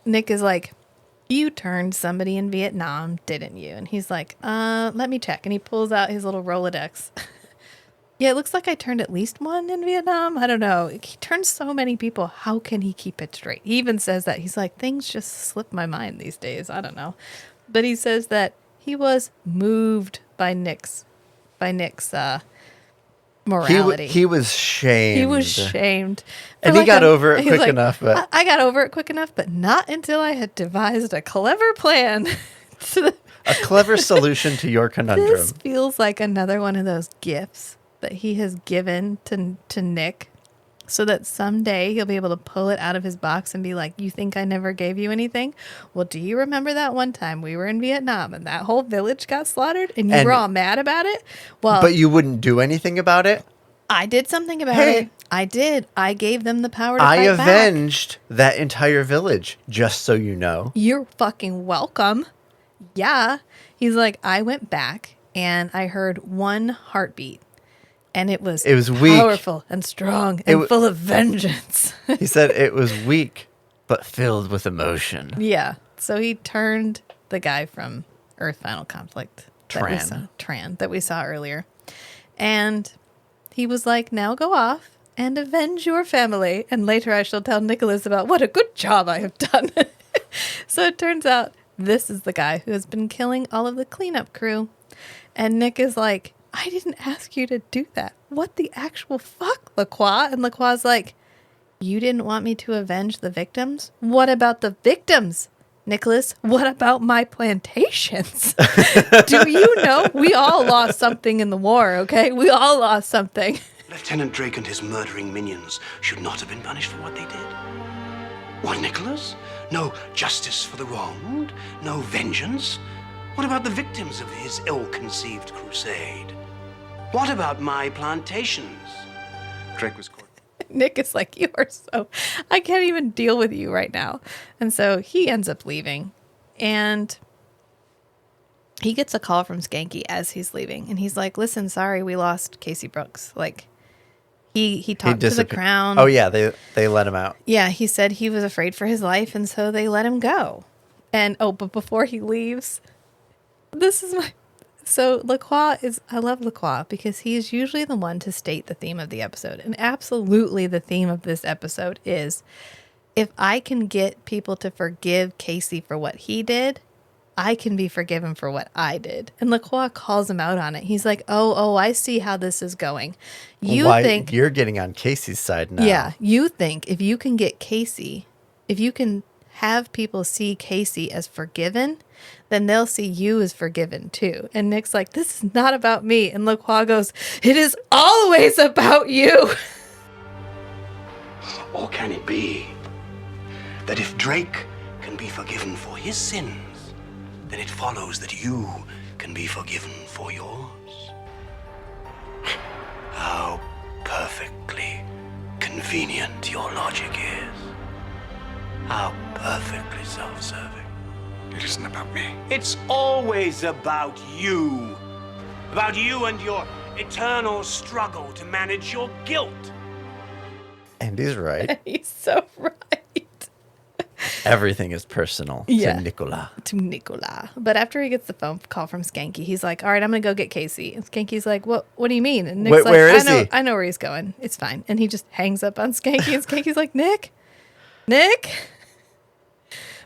Nick is like, you turned somebody in Vietnam, didn't you? And he's like, let me check. And he pulls out his little Rolodex. Yeah, it looks like I turned at least one in Vietnam. I don't know. He turns so many people. How can he keep it straight? He even says that. He's like, things just slip my mind these days. I don't know. But he says that he was moved by Nick's morality. He was shamed. He was shamed. And he got over it quick enough. But I got over it quick enough, but not until I had devised a clever plan. a clever solution to your conundrum. This feels like another one of those gifts that he has given to Nick, so that someday he'll be able to pull it out of his box and be like, you think I never gave you anything? Well, do you remember that one time we were in Vietnam and that whole village got slaughtered and you were all mad about it? Well, but you wouldn't do anything about it? I did something about Hey, it. I did. I gave them the power to I fight back. avenged that entire village, just so you know. You're fucking welcome. Yeah. He's like, I went back and I heard one heartbeat. And it was weak. Powerful and strong and full of vengeance. He said it was weak, but filled with emotion. Yeah. So he turned the guy from Earth Final Conflict. Tran. That we saw earlier. And he was like, now go off and avenge your family. And later I shall tell Nicholas about what a good job I have done. So it turns out this is the guy who has been killing all of the cleanup crew. And Nick is like, I didn't ask you to do that. What the actual fuck, Lacroix? And Lacroix's like, you didn't want me to avenge the victims? What about the victims? Nicholas, what about my plantations? Do you know? We all lost something in the war, okay? We all lost something. Lieutenant Drake and his murdering minions should not have been punished for what they did. Why, Nicholas? No justice for the wronged? No vengeance? What about the victims of his ill-conceived crusade? What about my plantations? Drake was caught. Nick is like, you are so... I can't even deal with you right now. And so he ends up leaving. And he gets a call from Skanky as he's leaving. And he's like, listen, sorry, we lost Casey Brooks. Like, he talked to the Crown. Oh, yeah, they let him out. Yeah, he said he was afraid for his life, and so they let him go. And, but before he leaves, this is my... So Lacroix is... I love Lacroix because he is usually the one to state the theme of the episode. And absolutely the theme of this episode is, if I can get people to forgive Casey for what he did, I can be forgiven for what I did. And Lacroix calls him out on it. He's like, oh, I see how this is going. Think you're getting on Casey's side now. Yeah, you think if you can get Casey, if you can have people see Casey as forgiven, then they'll see you as forgiven too. And Nick's like, this is not about me. And Lacroix goes, it is always about you. Or can it be that if Drake can be forgiven for his sins, then it follows that you can be forgiven for yours? How perfectly convenient your logic is. How perfectly self-serving. It isn't about me. It's always about you. About you and your eternal struggle to manage your guilt. And he's right. He's so right. Everything is personal to Nicola. To Nicola. But after he gets the phone call from Skanky, he's like, all right, I'm going to go get Casey. And Skanky's like, what do you mean? And Nick's like, where is he? I know where he's going. It's fine. And he just hangs up on Skanky. And Skanky's like, Nick?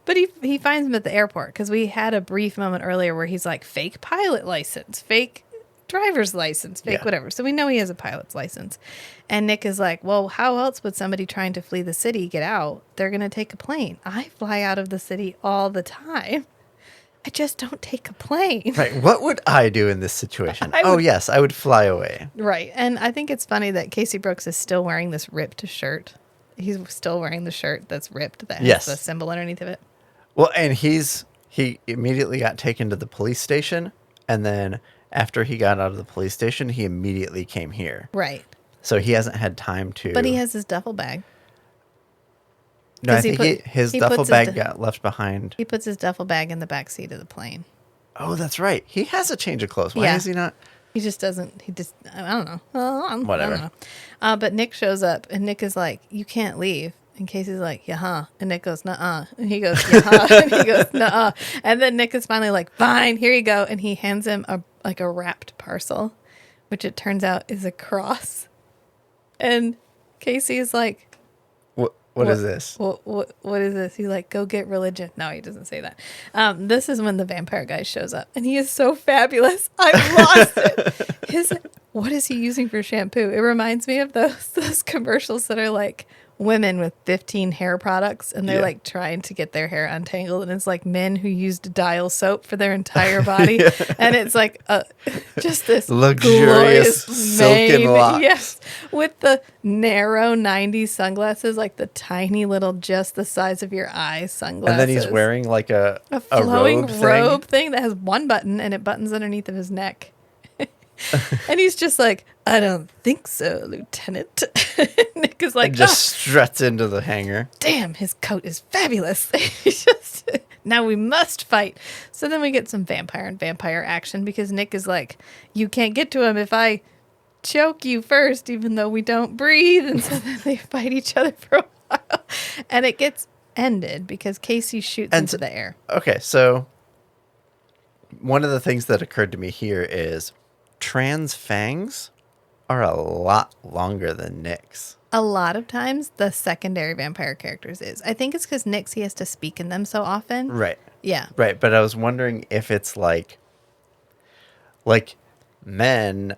But he finds him at the airport because we had a brief moment earlier where he's like, fake pilot license, fake driver's license, fake whatever. So we know he has a pilot's license. And Nick is like, well, how else would somebody trying to flee the city get out? They're going to take a plane. I fly out of the city all the time. I just don't take a plane. Right. What would I do in this situation? Yes, I would fly away. Right. And I think it's funny that Casey Brooks is still wearing this ripped shirt. He's still wearing the shirt that's ripped that has the symbol underneath of it. Well, and he immediately got taken to the police station, and then after he got out of the police station, he immediately came here. Right. So he hasn't had time to... But he has his duffel bag. No, I think his duffel bag got left behind. He puts his duffel bag in the back seat of the plane. Oh, that's right. He has a change of clothes. Why is he not... He just doesn't. I don't know. Whatever. I don't know. But Nick shows up, and Nick is like, you can't leave. And Casey's like, yeah, and Nick goes, nuh-uh. And he goes, yeah, and he goes, nuh-uh. And then Nick is finally like, fine, here you go. And he hands him a wrapped parcel, which it turns out is a cross. And Casey is like, What is this? What is this? He's like, go get religion. No, he doesn't say that. This is when the vampire guy shows up, and he is so fabulous. I lost it. What is he using for shampoo? It reminds me of those commercials that are like women with 15 hair products, and they're like trying to get their hair untangled, and it's like men who used Dial soap for their entire body, and it's like just this luxurious silken locks. Yes, with the narrow 90s sunglasses, like the tiny little, just the size of your eye sunglasses. And then he's wearing like a flowing robe thing that has one button, and it buttons underneath of his neck. And he's just like, I don't think so, Lieutenant. Nick is like, And just struts into the hangar. damn, his coat is fabulous. He's just, now we must fight. So then we get some vampire and vampire action because Nick is like, you can't get to him if I choke you first, even though we don't breathe. And so then they fight each other for a while. And it gets ended because Casey shoots into the air. Okay, so one of the things that occurred to me here is Tran's fangs are a lot longer than Nick's. A lot of times, the secondary vampire characters is. I think it's because Nick's, he has to speak in them so often. Right. Yeah. Right, but I was wondering if it's like men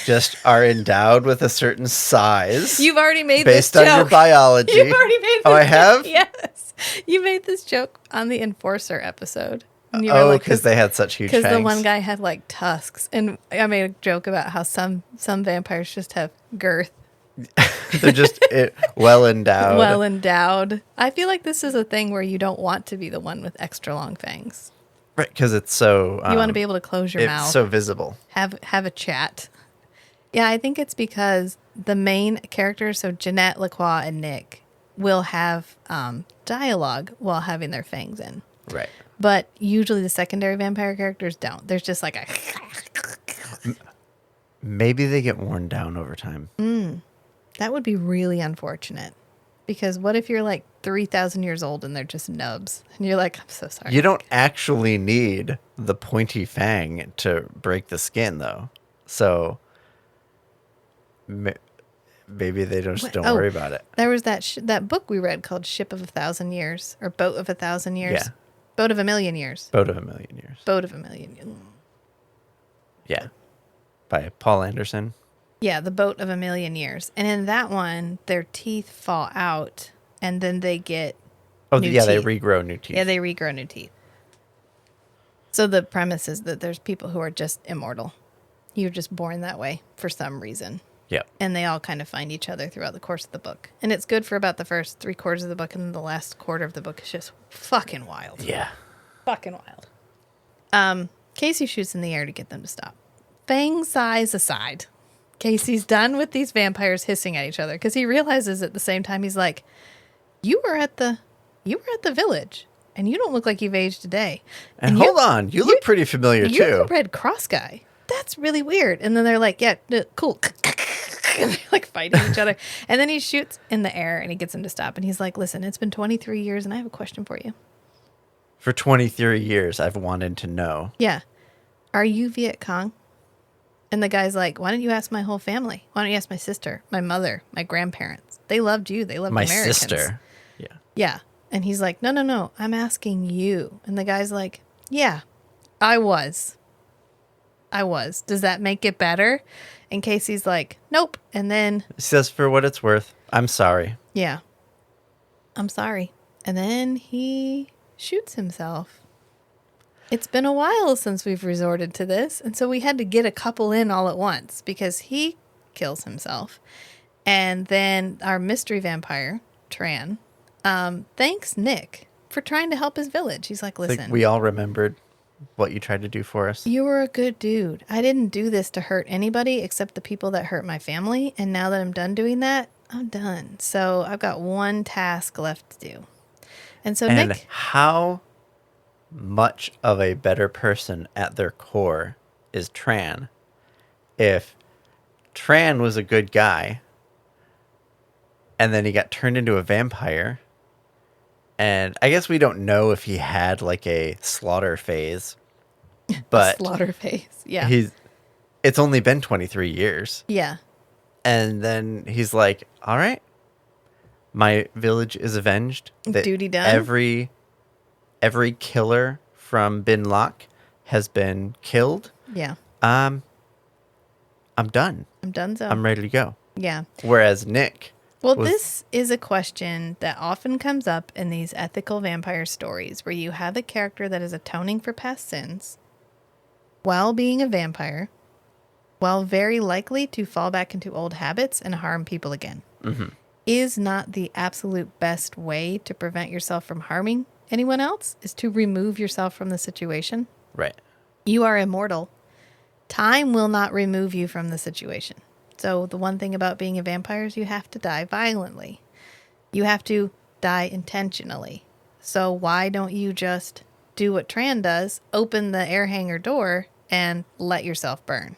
just are endowed with a certain size. You've already made based this joke. on your biology. You've already made this Oh, I joke. have? Yes. You made this joke on the Enforcer episode. And you Oh, because they had such huge fangs. Because the one guy had like tusks. And I made a joke about how some vampires just have girth. They're just well endowed. Well endowed. I feel like this is a thing where you don't want to be the one with extra long fangs. Right, because it's so... You want to be able to close your mouth. It's so visible. Have a chat. Yeah, I think it's because the main characters, so Jeanette, Lacroix, and Nick, will have dialogue while having their fangs in. Right. But usually the secondary vampire characters don't. There's just like a... Maybe they get worn down over time. That would be really unfortunate. Because what if you're like 3,000 years old and they're just nubs? And you're like, I'm so sorry. You don't actually need the pointy fang to break the skin, though. So maybe they just don't worry about it. There was that book we read called Ship of 1,000 Years or Boat of 1,000 Years. Yeah. Boat of a Million Years. Boat of a Million Years. Boat of a Million Years. Yeah. By Paul Anderson. Yeah, The Boat of a Million Years. And in that one, their teeth fall out and then they get new yeah, they teeth. regrow new teeth. Yeah, they regrow new teeth. So the premise is that there's people who are just immortal. You're just born that way for some reason. Yep. And they all kind of find each other throughout the course of the book. And it's good for about the first 3/4 of the book, and then the last quarter of the book is just fucking wild. Yeah. Fucking wild. Casey shoots in the air to get them to stop. Fang size aside, Casey's done with these vampires hissing at each other because he realizes at the same time, he's like, you were at the village and you don't look like you've aged a day. And hold on, you look pretty familiar too. You're the Red Cross guy. That's really weird. And then they're like, yeah, cool. And they're like fighting each other. And then he shoots in the air and he gets him to stop. And he's like, listen, it's been 23 years and I have a question for you. For 23 years, I've wanted to know. Yeah. Are you Viet Cong? And the guy's like, why don't you ask my whole family? Why don't you ask my sister, my mother, my grandparents? They loved you. They loved My Americans. sister. Yeah. Yeah. And he's like, no. I'm asking you. And the guy's like, yeah, I was. Does that make it better? And Casey's like, nope. And then... He says, for what it's worth, I'm sorry. Yeah. I'm sorry. And then he shoots himself. It's been a while since we've resorted to this. And so we had to get a couple in all at once because he kills himself. And then our mystery vampire, Tran, thanks Nick for trying to help his village. He's like, I listen. think we all remembered what you tried to do for us. You were a good dude. I didn't do this to hurt anybody except the people that hurt my family. And now that I'm done doing that, I'm done. So I've got one task left to do. And so and Nick... how much of a better person at their core is Tran if Tran was a good guy and then he got turned into a vampire, and I guess we don't know if he had like a slaughter phase, but slaughter phase. Yeah. It's only been 23 years. Yeah. And then he's like, all right, my village is avenged. Duty done. Every killer from Bin Lok has been killed. Yeah. I'm done. I'm done. So I'm ready to go. Yeah. Whereas Nick. This is a question that often comes up in these ethical vampire stories where you have a character that is atoning for past sins while being a vampire, while very likely to fall back into old habits and harm people again. Mm-hmm. Is not the absolute best way to prevent yourself from harming anyone else is to remove yourself from the situation. Right. You are immortal. Time will not remove you from the situation. So the one thing about being a vampire is you have to die violently. You have to die intentionally. So why don't you just do what Tran does, open the air hangar door and let yourself burn?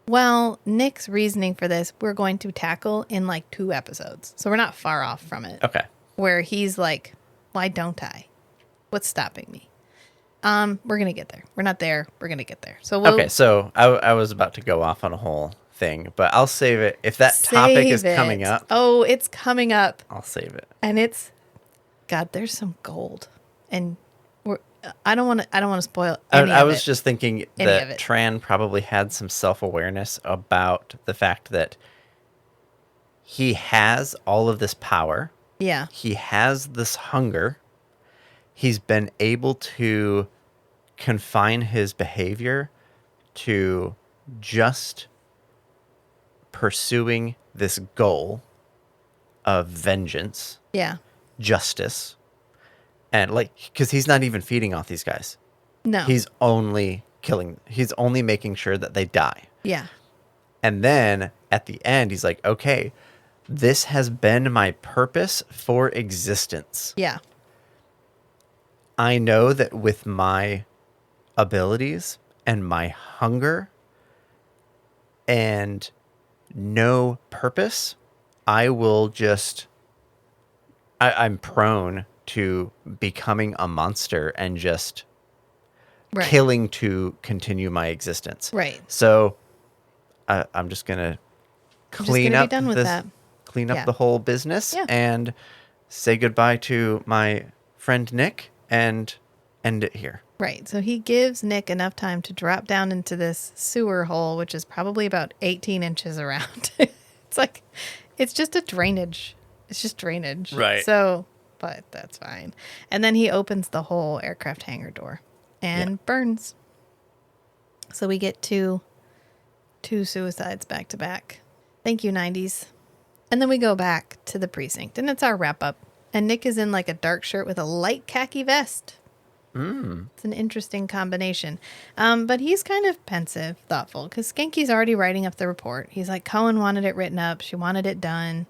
Well, Nick's reasoning for this, we're going to tackle in like 2 episodes. So we're not far off from it. Okay. Where he's like, why don't I? What's stopping me? We're going to get there. We're not there. We're going to get there. So Okay, so I was about to go off on a whole thing, but I'll save it. If that topic is coming up. Oh, it's coming up. I'll save it. And it's, God, there's some gold. And I don't want to spoil any of it. I was just thinking Any of that it. Tran probably had some self-awareness about the fact that he has all of this power. Yeah. He has this hunger. He's been able to confine his behavior to just pursuing this goal of vengeance, Yeah. justice, and like, because he's not even feeding off these guys. No. He's only making sure that they die. Yeah. And then at the end, he's like, okay, this has been my purpose for existence. Yeah. I know that with my abilities and my hunger and no purpose, I will just, I'm prone to becoming a monster and just Right. killing to continue my existence. Right. So I'm just going to clean gonna be up done with that. Clean up Yeah. the whole business Yeah. and say goodbye to my friend Nick and end it here. Right. So he gives Nick enough time to drop down into this sewer hole, which is probably about 18 inches around. It's like, it's just a drainage. It's just drainage. Right. So, but that's fine. And then he opens the whole aircraft hangar door and burns. So we get two suicides back to back. Thank you, 90s. And then we go back to the precinct, and it's our wrap up. And Nick is in like a dark shirt with a light khaki vest. It's an interesting combination. But he's kind of pensive, thoughtful, because Skanky's already writing up the report. He's like, Cohen wanted it written up. She wanted it done.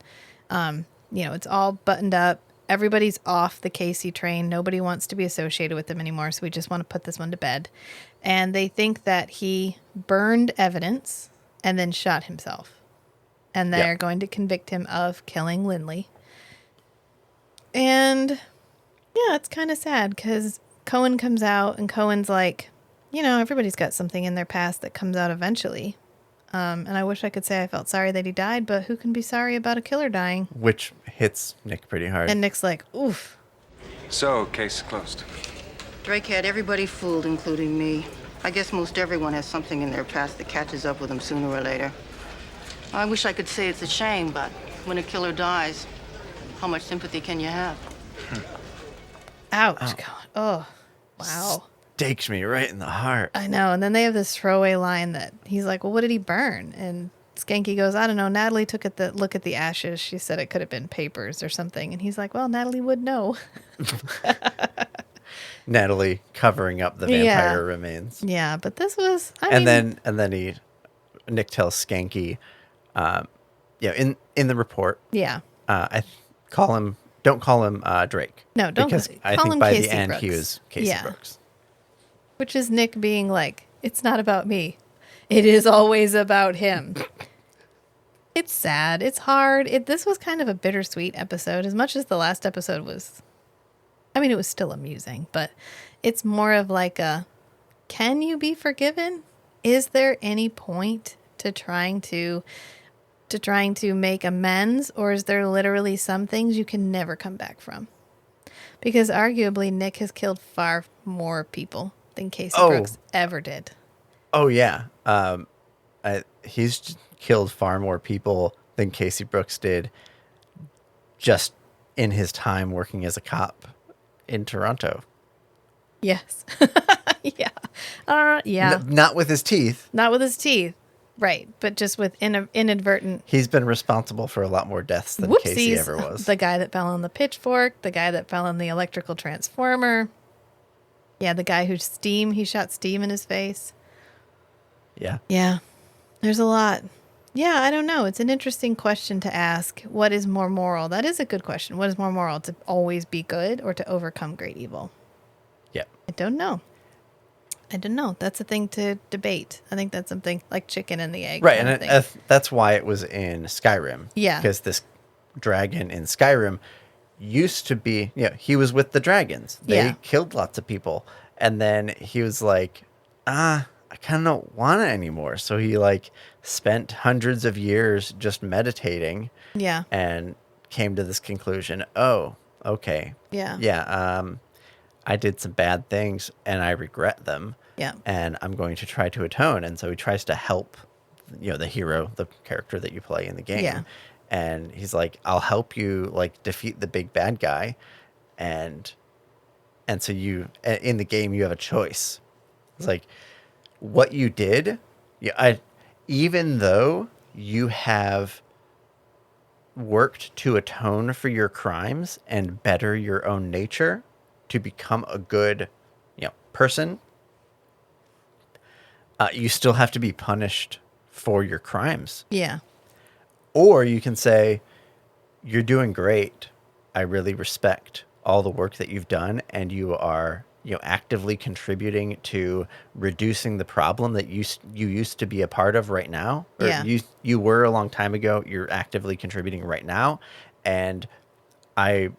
It's all buttoned up. Everybody's off the Casey train. Nobody wants to be associated with them anymore. So we just want to put this one to bed. And they think that he burned evidence and then shot himself. And they're going to convict him of killing Lindley. And yeah, it's kind of sad because Cohen comes out and Cohen's like, everybody's got something in their past that comes out eventually. And I wish I could say I felt sorry that he died, but who can be sorry about a killer dying? Which hits Nick pretty hard. And Nick's like, oof. So, case closed. Drake had everybody fooled, including me. I guess most everyone has something in their past that catches up with them sooner or later. I wish I could say it's a shame, but when a killer dies, how much sympathy can you have? Ouch. God. Oh, wow. Staked me right in the heart. I know. And then they have this throwaway line that he's like, well, what did he burn? And Skanky goes, I don't know. Natalie took a look at the ashes. She said it could have been papers or something. And he's like, well, Natalie would know. Natalie covering up the vampire remains. Yeah, but this was, I mean, then Nick tells Skanky, in the report. Yeah. Don't call him Drake. No, don't because I call think him by Casey the end Brooks. he was Casey Yeah. Brooks. Which is Nick being like, it's not about me. It is always about him. It's sad. It's hard. This was kind of a bittersweet episode, as much as the last episode was. I mean, it was still amusing, but it's more of like can you be forgiven? Is there any point to trying to make amends, or is there literally some things you can never come back from? Because arguably Nick has killed far more people than Casey Brooks ever did. Oh yeah. He's killed far more people than Casey Brooks did just in his time working as a cop in Toronto. Yes. Yeah. Yeah. Not with his teeth. Not with his teeth. Right. But just with inadvertent. He's been responsible for a lot more deaths than Casey ever was. The guy that fell on the pitchfork, the guy that fell on the electrical transformer. Yeah, the guy he shot steam in his face. Yeah. Yeah. There's a lot. Yeah, I don't know. It's an interesting question to ask. What is more moral? That is a good question. What is more moral? To always be good or to overcome great evil? Yeah. I don't know. I don't know. That's a thing to debate. I think that's something like chicken and the egg. Right, kind and of thing. that's why it was in Skyrim. Yeah. Because this dragon in Skyrim used to be, he was with the dragons. They Yeah. killed lots of people. And then he was like, I kind of don't want it anymore. So he like spent hundreds of years just meditating Yeah. and came to this conclusion. Oh, okay. Yeah. Yeah. I did some bad things and I regret them. Yeah. And I'm going to try to atone. And so he tries to help, the hero, the character that you play in the game. Yeah. And he's like, I'll help you like defeat the big bad guy. And so in the game, you have a choice. It's like what you did. Even though you have worked to atone for your crimes and better your own nature to become a good, person, you still have to be punished for your crimes. Yeah. Or you can say, you're doing great. I really respect all the work that you've done, and you are, actively contributing to reducing the problem that you used to be a part of right now. Or Yeah. you were a long time ago. You're actively contributing right now, and I'm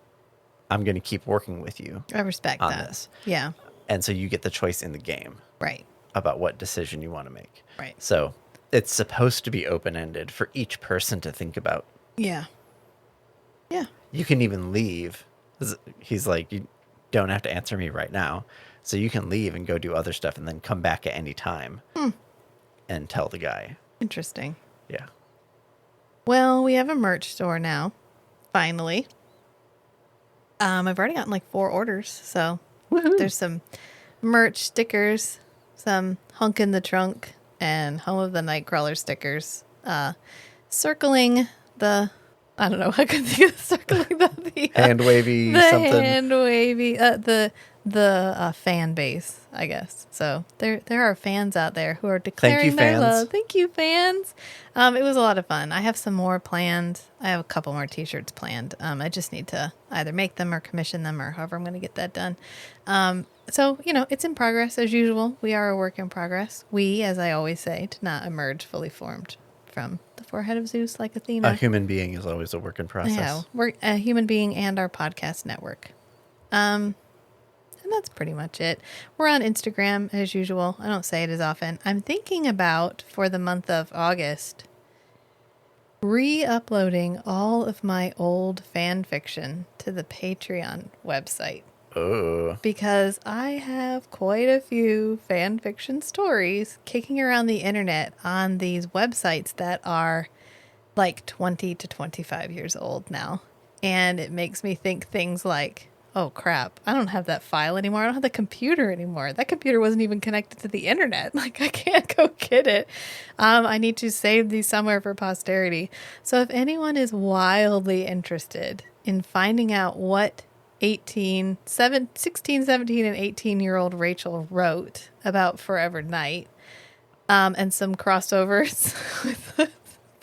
going to keep working with you. I respect on that. this. Yeah. And so you get the choice in the game Right. about what decision you want to make. Right. So it's supposed to be open-ended for each person to think about. Yeah. Yeah. You can even leave. He's like, you don't have to answer me right now. So you can leave and go do other stuff and then come back at any time and tell the guy. Interesting. Yeah. Well, we have a merch store now. Finally. I've already gotten like 4 orders. So there's some merch stickers, some Hunk in the Trunk, and Home of the Nightcrawler stickers. Circling the, I don't know, I couldn't think of circling the Hand wavy the something. hand wavy, the fan base, I guess. So there are fans out there who are declaring their fans. love. Thank you, fans. It was a lot of fun. I have some more planned. I have a couple more T-shirts planned. I just need to either make them or commission them or however I'm going to get that done. So, it's in progress as usual. We are a work in progress. We, as I always say, did not emerge fully formed from the forehead of Zeus like Athena. A human being is always a work in process. Yeah, we're a human being and our podcast network. And that's pretty much it. We're on Instagram as usual. I don't say it as often. I'm thinking about, for the month of August, re-uploading all of my old fan fiction to the Patreon website. Oh. Because I have quite a few fan fiction stories kicking around the internet on these websites that are like 20 to 25 years old now. And it makes me think things like, oh crap, I don't have that file anymore. I don't have the computer anymore. That computer wasn't even connected to the internet. Like, I can't go get it. I need to save these somewhere for posterity. So if anyone is wildly interested in finding out what 16, 17, and 18-year-old Rachel wrote about Forever Night, and some crossovers with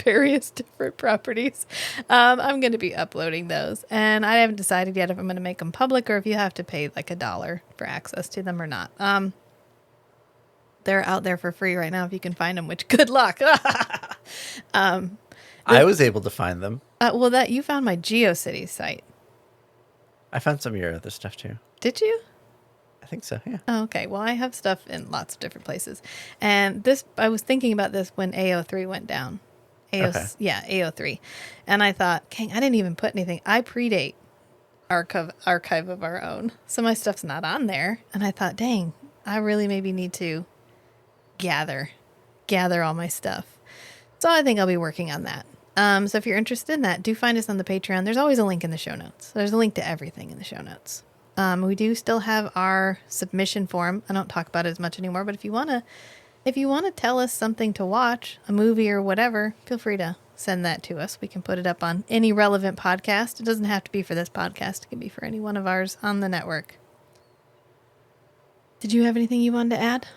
various different properties, I'm going to be uploading those. And I haven't decided yet if I'm going to make them public or if you have to pay like $1 for access to them or not. They're out there for free right now if you can find them, which good luck. I was able to find them. Well, that you found my GeoCities site. I found some of your other stuff too. Did you? I think so, yeah. Oh, okay. Well, I have stuff in lots of different places. And this, I was thinking about this when AO3 went down. Okay. Yeah, AO3. And I thought, dang, I didn't even put anything. I predate archive of our own. So my stuff's not on there. And I thought, dang, I really maybe need to gather all my stuff. So I think I'll be working on that. So if you're interested in that, do find us on the Patreon. There's always a link in the show notes. There's a link to everything in the show notes. We do still have our submission form. I don't talk about it as much anymore, but if you want to tell us something to watch, a movie or whatever, feel free to send that to us. We can put it up on any relevant podcast. It doesn't have to be for this podcast. It can be for any one of ours on the network. Did you have anything you wanted to add?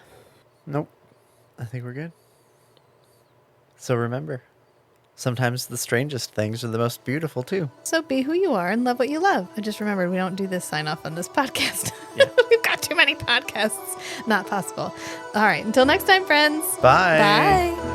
Nope. I think we're good. So remember, sometimes the strangest things are the most beautiful too. So be who you are and love what you love. I just remembered we don't do this sign off on this podcast. Yeah. We've got too many podcasts. Not possible. All right. Until next time, friends. Bye. Bye.